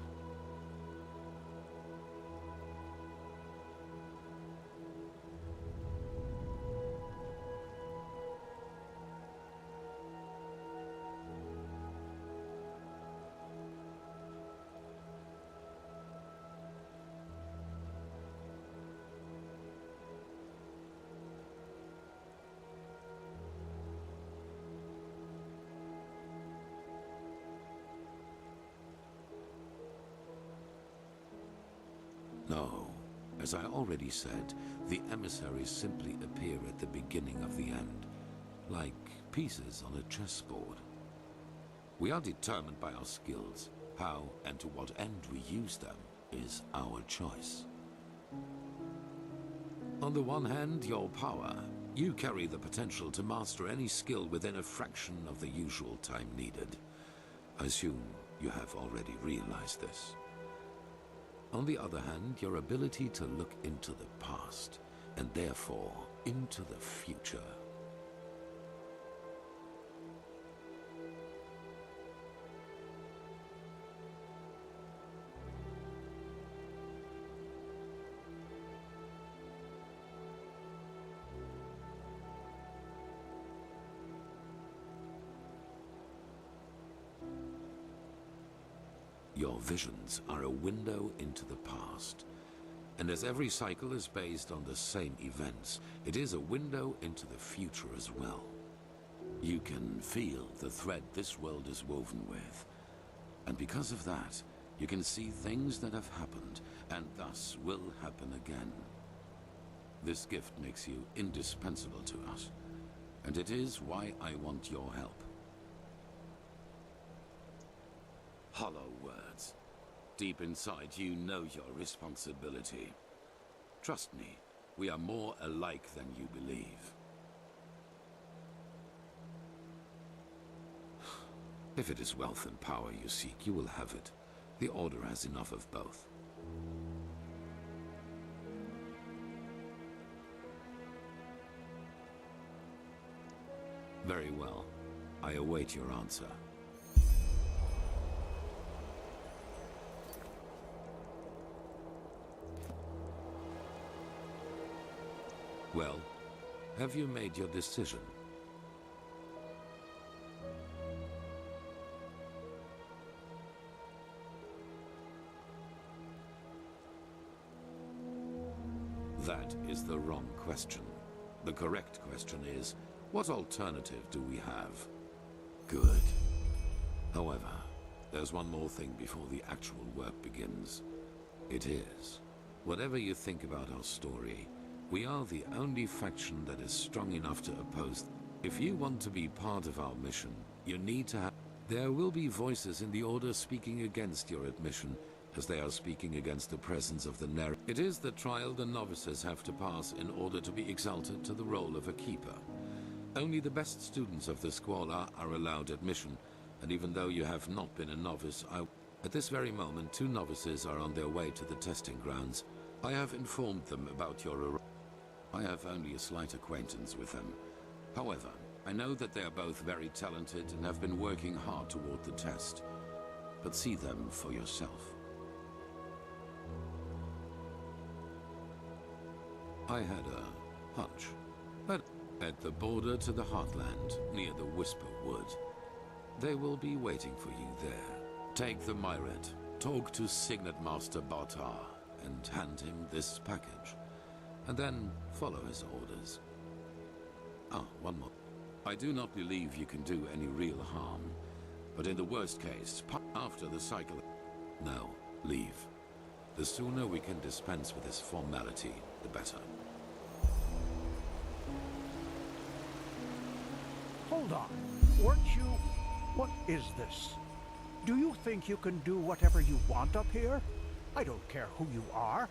No. As I already said, the emissaries simply appear at the beginning of the end, like pieces on a chessboard. We are determined by our skills. How and to what end we use them is our choice. On the one hand, your power. You carry the potential to master any skill within a fraction of the usual time needed. I assume you have already realized this. On the other hand, your ability to look into the past, and therefore into the future. Your visions are a window into the past. And as every cycle is based on the same events, it is a window into the future as well. You can feel the thread this world is woven with. And because of that, you can see things that have happened, and thus will happen again. This gift makes you indispensable to us, and it is why I want your help. Hollow words. Deep inside, you know your responsibility. Trust me, we are more alike than you believe. If it is wealth and power you seek, you will have it. The Order has enough of both. Very well. I await your answer. Well, have you made your decision? That is the wrong question. The correct question is, what alternative do we have? Good. However, there's one more thing before the actual work begins. It is, whatever you think about our story, we are the only faction that is strong enough to oppose. If you want to be part of our mission, you need to have... There will be voices in the Order speaking against your admission, as they are speaking against the presence of the narrative. It is the trial the novices have to pass in order to be exalted to the role of a keeper. Only the best students of the Squalor are allowed admission, and even though you have not been a novice, at this very moment 2 novices are on their way to the testing grounds. I have informed them about your arrival. I have only a slight acquaintance with them. However, I know that they are both very talented and have been working hard toward the test. But see them for yourself. I had a hunch. But at the border to the Heartland, near the Whisper Wood, they will be waiting for you there. Take the Myret, talk to Signet Master Bartar, and hand him this package. And then follow his orders. Ah, one more. I do not believe you can do any real harm, but in the worst case, after the cycle... No, leave. The sooner we can dispense with this formality, the better. Hold on. Weren't you... What is this? Do you think you can do whatever you want up here? I don't care who you are.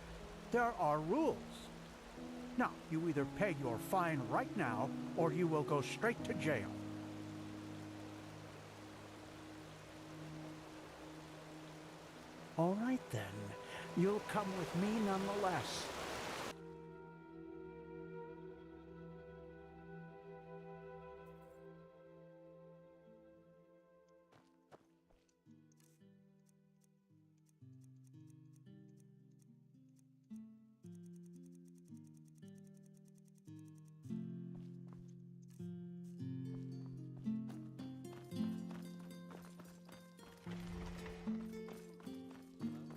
There are rules. Now, you either pay your fine right now, or you will go straight to jail. All right, then. You'll come with me nonetheless.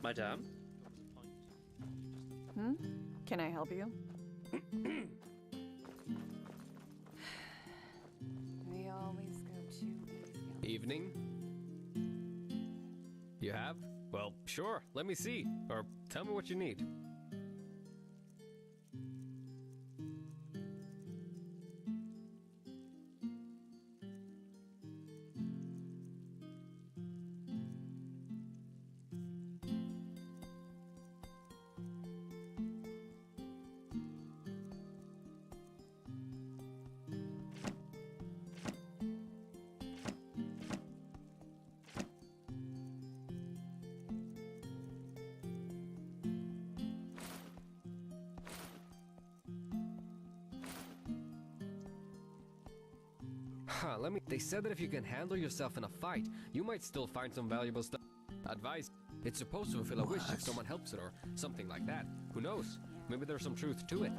Madame? Can I help you? We always go too easy. Evening? You have? Well, sure. Let me see. Or tell me what you need. Let me. They said that if you can handle yourself in a fight, you might still find some valuable stuff. Advice. It's supposed to fulfill a wish if someone helps it or something like that. Who knows? Maybe there's some truth to it.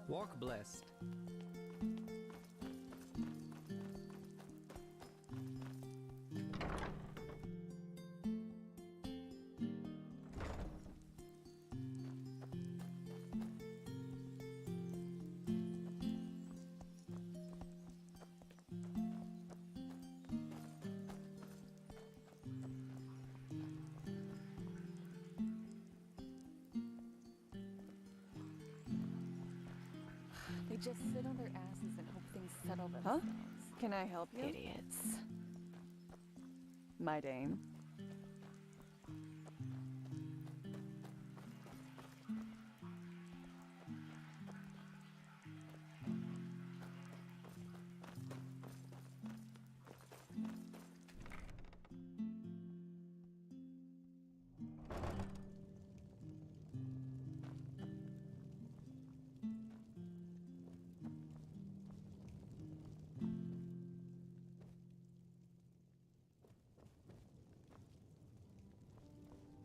Walk blessed. They just sit on their asses and hope things settle Huh? themselves. Can I help you? Idiots. My dame.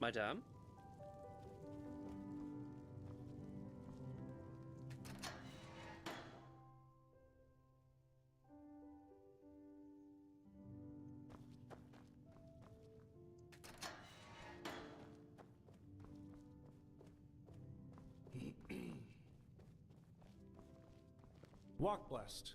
Madame? Walk blessed.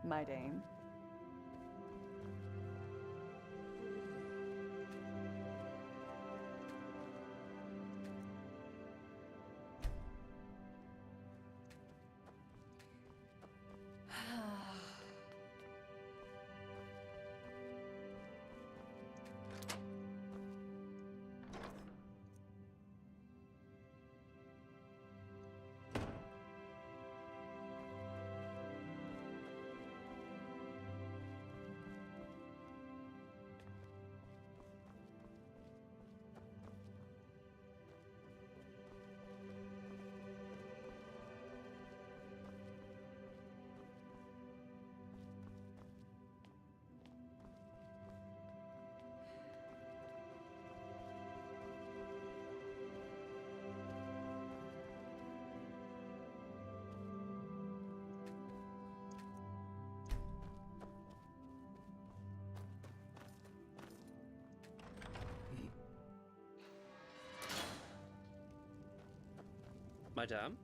My dame. Madame?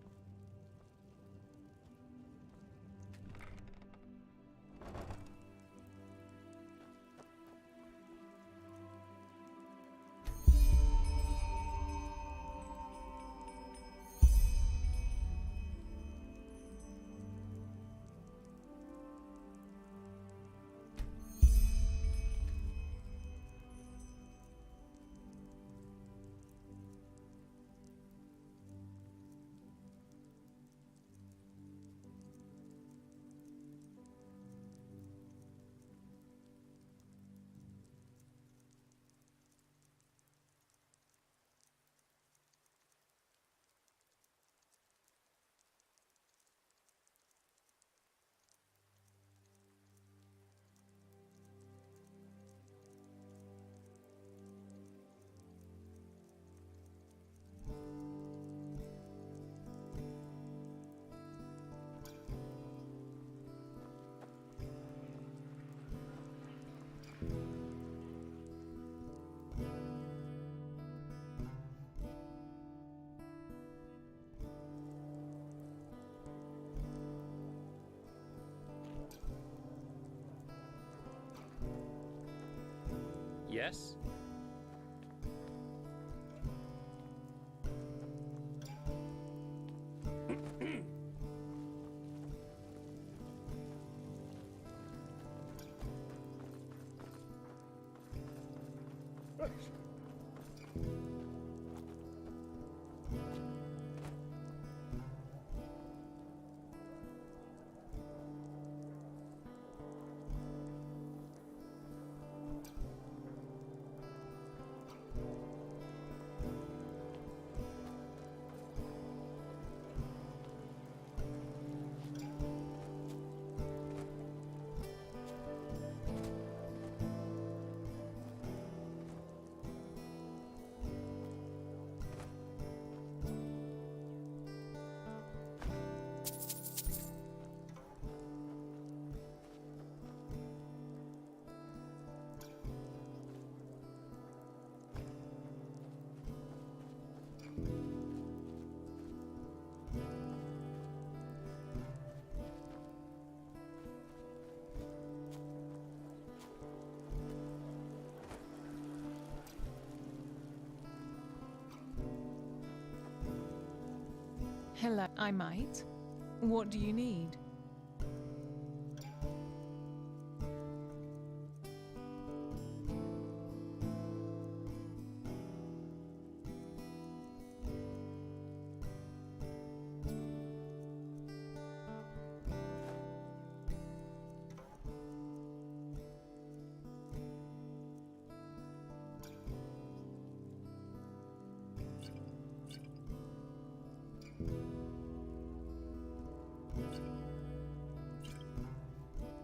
Yes? Hello, I might. What do you need?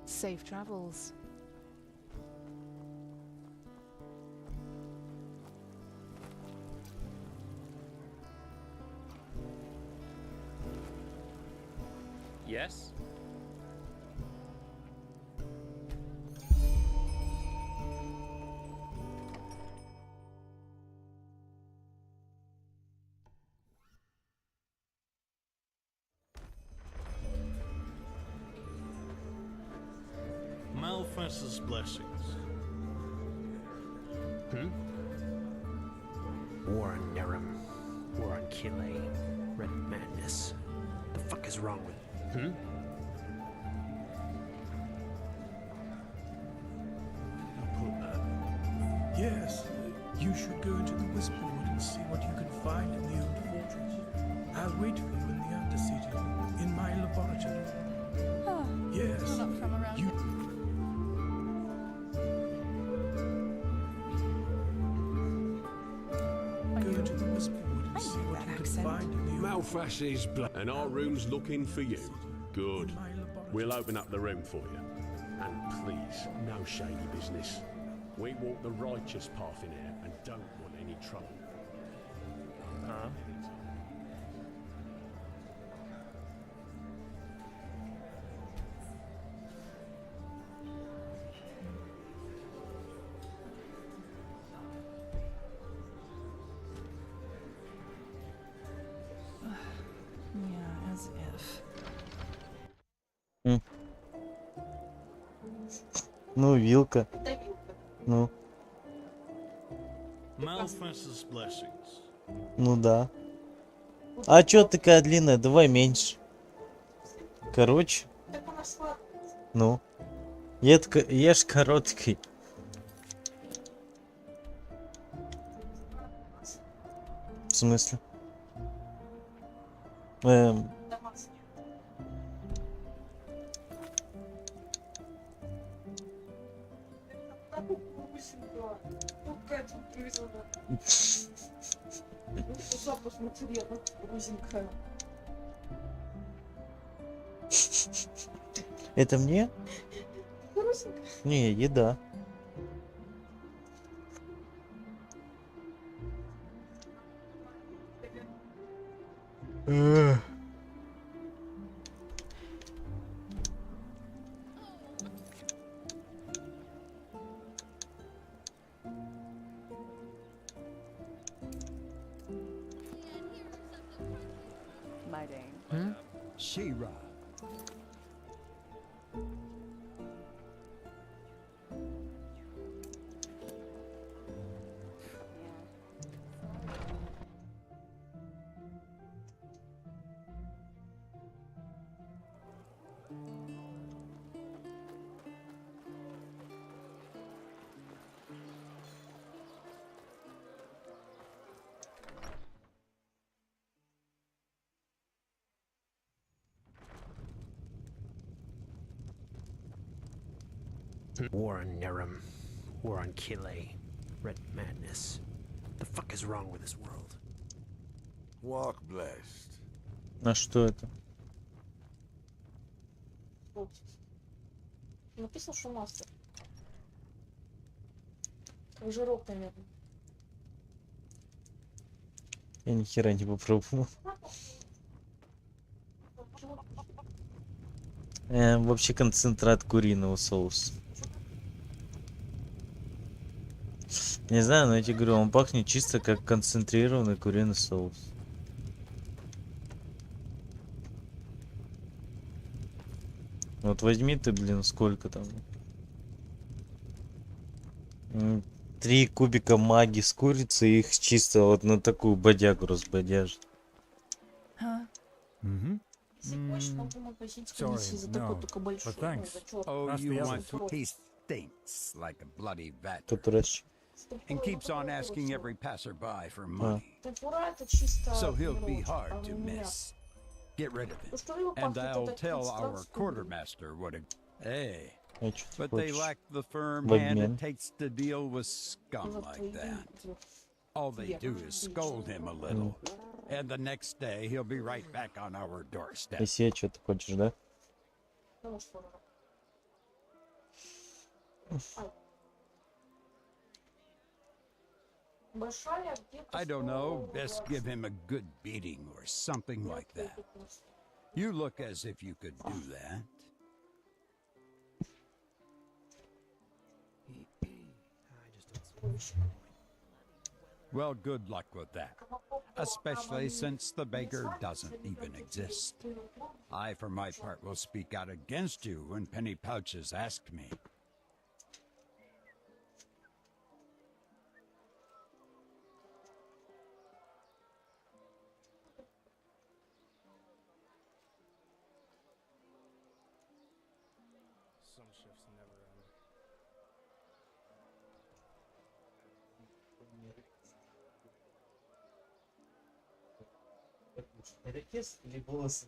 Safe travels. Yes? Malfas's blessings. War on Nerum. War on Kile. Red madness. The fuck is wrong with... Yes, you should go into the Whisperwood and see what you can find in the old fortress. I'll wait for you in the Undercity, in my laboratory. Oh, Yes, you're not from around you... Go into the Whisperwood and see what you can find in the old Malfash is and our room's looking for you. Good. We'll open up the room for you. And please, no shady business. We walk the righteous path in here and don't want any trouble. Huh? Yeah, as if. Ну, вилка. Ну, Malfas's blessings. ну да. А чё такая длинная? Давай меньше. Короче. Ну. Ешь короткий. В смысле? Запах материально узенькая. Это мне? Русенькая. Не, еда. My dame. She-Ra. War on Nerum. War on Kile. Red madness. The fuck is wrong with this world? Walk blessed. А что это? Написано, что мастер. Как жирок, наверное. Я ни хера не попробовал. Вообще концентрат куриного соуса. Не знаю, но я тебе говорю, он пахнет чисто как концентрированный куриный соус. Вот возьми ты, блин, сколько там? 3 кубика маги с курицы, их чисто вот на такую бодягу разбодяжит. Huh? Если хочешь, могу в магазин сходить за такой только большой, ну, за черный. Oh, you want to... He stinks like a bloody vat. Тут врач. And keeps on asking every passerby for money. Темпура это чисто So he'll be пирожек, hard там to у меня. miss. Get rid of Ну him. что его And пахнет I'll от tell таких our страстей? quartermaster what a... Hey. А что ты But they хочешь? lack the firm В hand обмен. it takes to deal with scum like that. All they do is scold him a little. And the next day, he'll be right back on our doorstep. Если что ты хочешь, да? Ну, что? Большая где-то I don't know, 120. best give him a good beating or something like that. You look as if you could do that. Well, good luck with that. Especially since the beggar doesn't even exist. I, for my part, will speak out against you when penny pouches ask me. Some shifts never end. Рекес или волосы?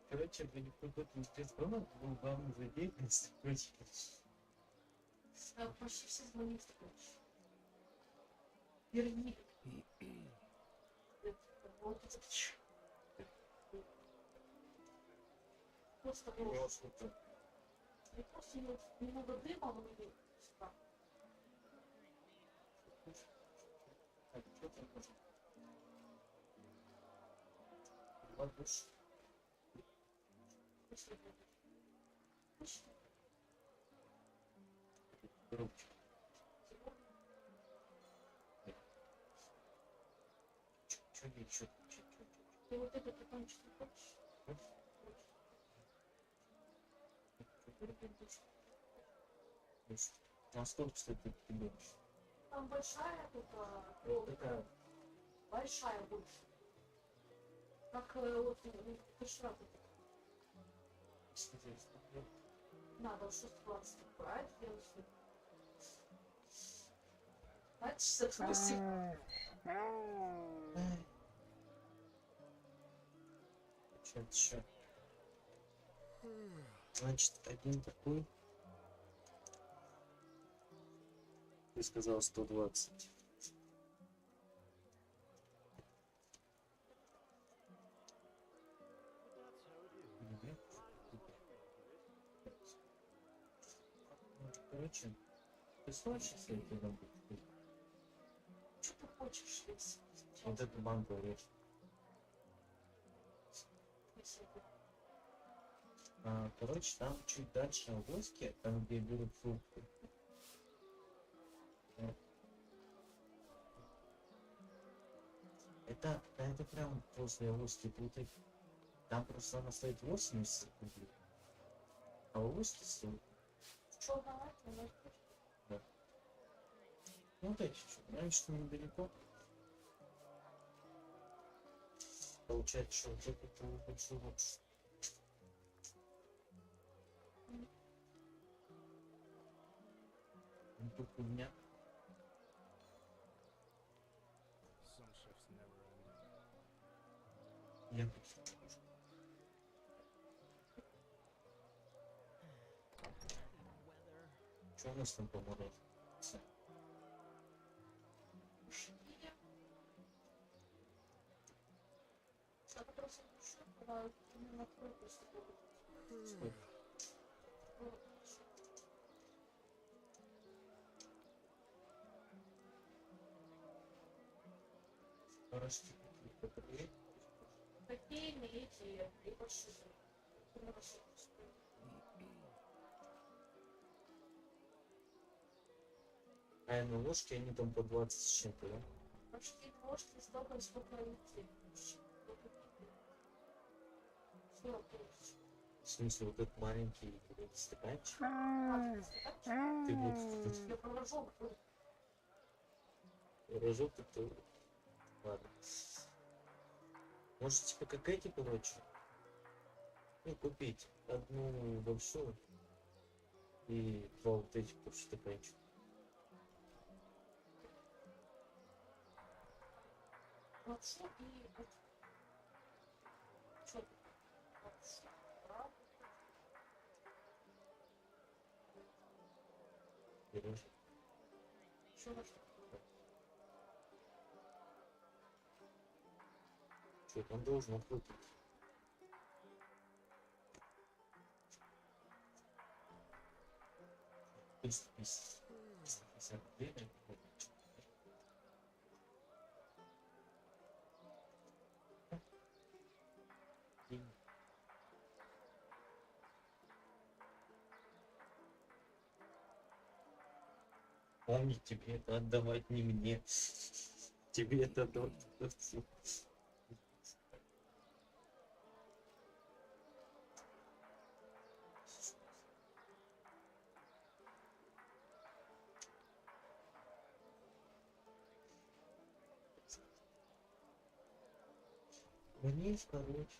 Короче, в какой-то спецпроект был главный злодей, короче. Почти все звонят. Верни. Просто немного дыма выйдет. Воздуш. Рубчик. Чё не чё? Ты вот это потом что хочешь? А сколько, кстати, ты берешь? Там большая Такая. большая больше. Как вот кошра. Надо 620 брать, делать. Значит, согласен. Чё? Значит, один такой. Ты сказал 120. Короче, ты слышишь, если это работает? Что ты хочешь, Лис? Вот эту банку режь. Короче, там чуть дальше авоськи, там где берут фрукты. Это прям после авоськи плуты. Там просто она стоит 80 рублей. А авоськи стоит. Что давать? Да. Ну да, чуть-чуть. Знаешь, что недалеко. Получается, что вот это больше лучше. Ну тут у меня. Я что у нас там помогает? Это просто когда именно твой просто Хорошо. А на ложке они там по 20 с чем-то, да? Ложки столько, сколько руки. В смысле, вот этот маленький стаканчик? Ты вот... Рожок это... Ладно. Может, типа, как эти, короче? Ну, купить одну большую и два вот этих стаканчика. Вообще и... Что? Берешь. Что важно? Что там должно быть? Помни, тебе это отдавать не мне. Тебе это продавцу. Мне, короче,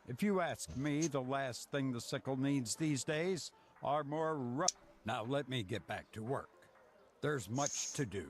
If you ask me, the last thing the sickle needs these days are more Now let me get back to work. There's much to do.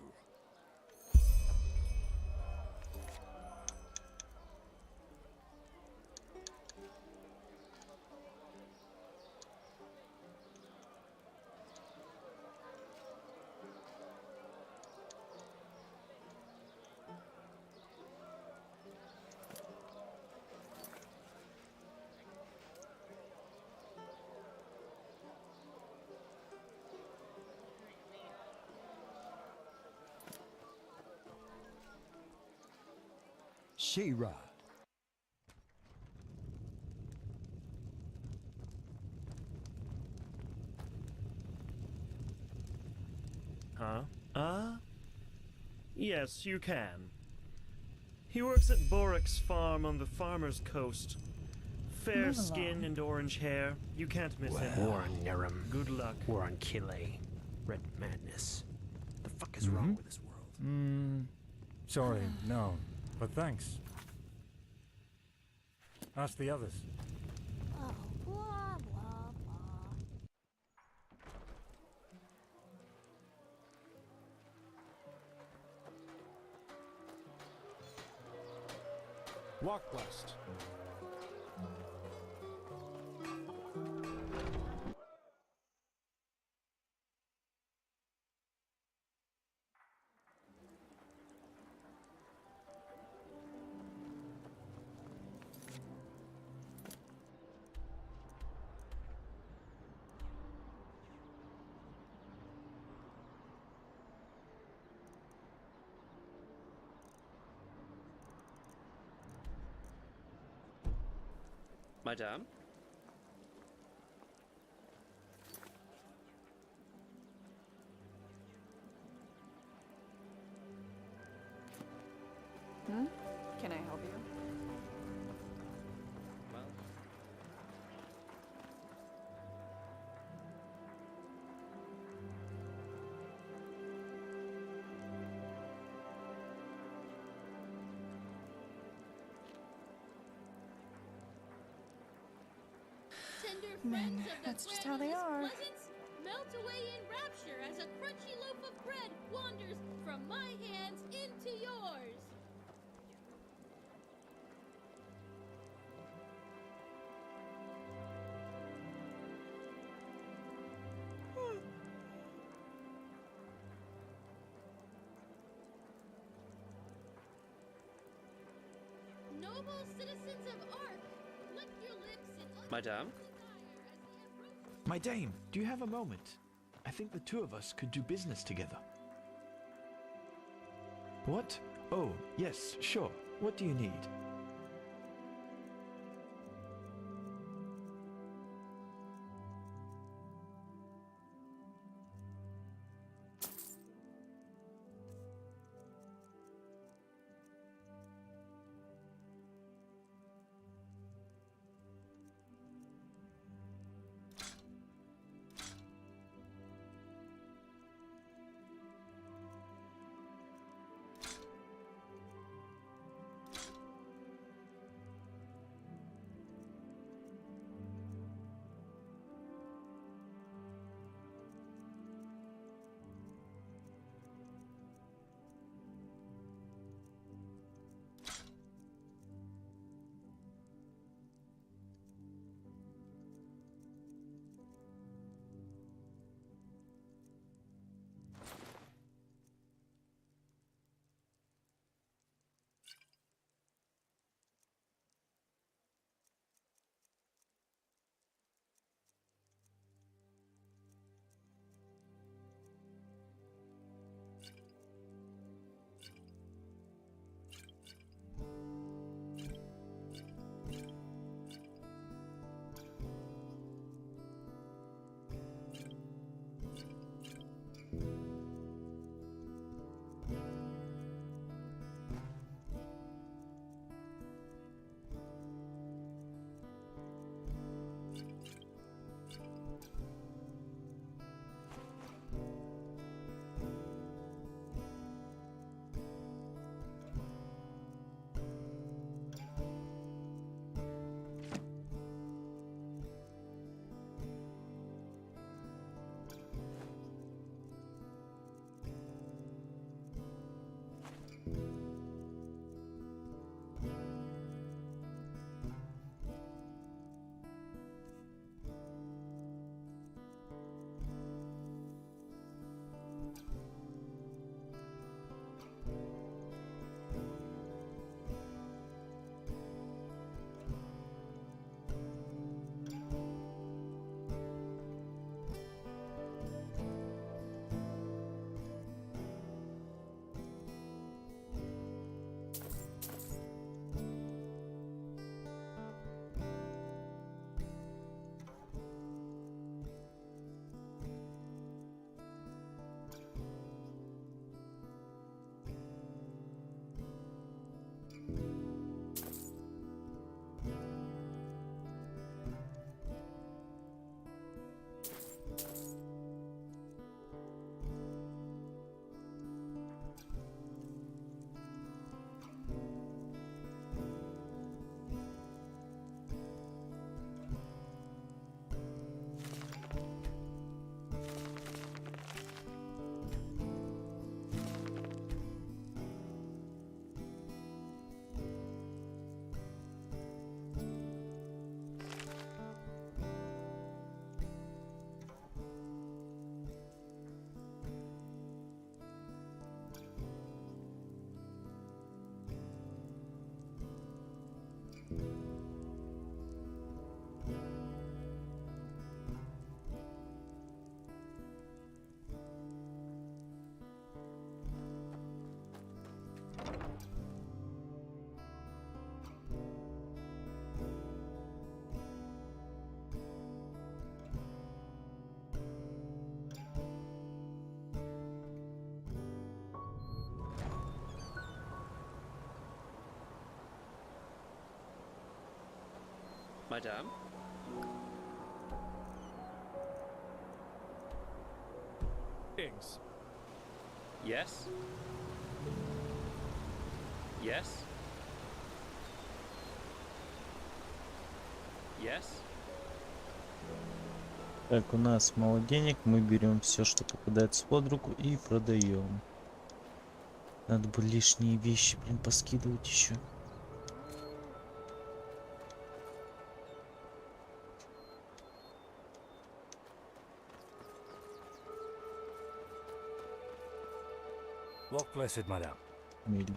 She-Ra. Huh? Yes, you can. He works at Borik's farm on the farmer's coast. Fair skin and orange hair. You can't miss him. War on Nerum. Good luck. War on Kile. Red madness. The fuck is wrong with this world? Sorry, no. But thanks. Ask the others. Oh, blah, blah, blah. Walk west. Madame? Can I help you? Well, Tender Men, friends of the that's just how they grandest are. pleasance melt away in rapture as a crunchy loaf of bread wanders from my hands into yours. Madame? My dame, do you have a moment? I think the two of us could do business together. What? Oh, yes, sure. What do you need? Madame? Eggs. Yes? Yes? Yes? Так, у нас мало денег, мы берем все, что попадается под руку, и продаем. Надо бы лишние вещи, блин, поскидывать еще. Walk blessed, madame. Мельник.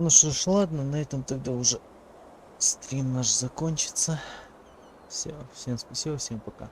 Ну что ж, ладно, на этом тогда уже стрим наш закончится. Все, всем спасибо, всем пока.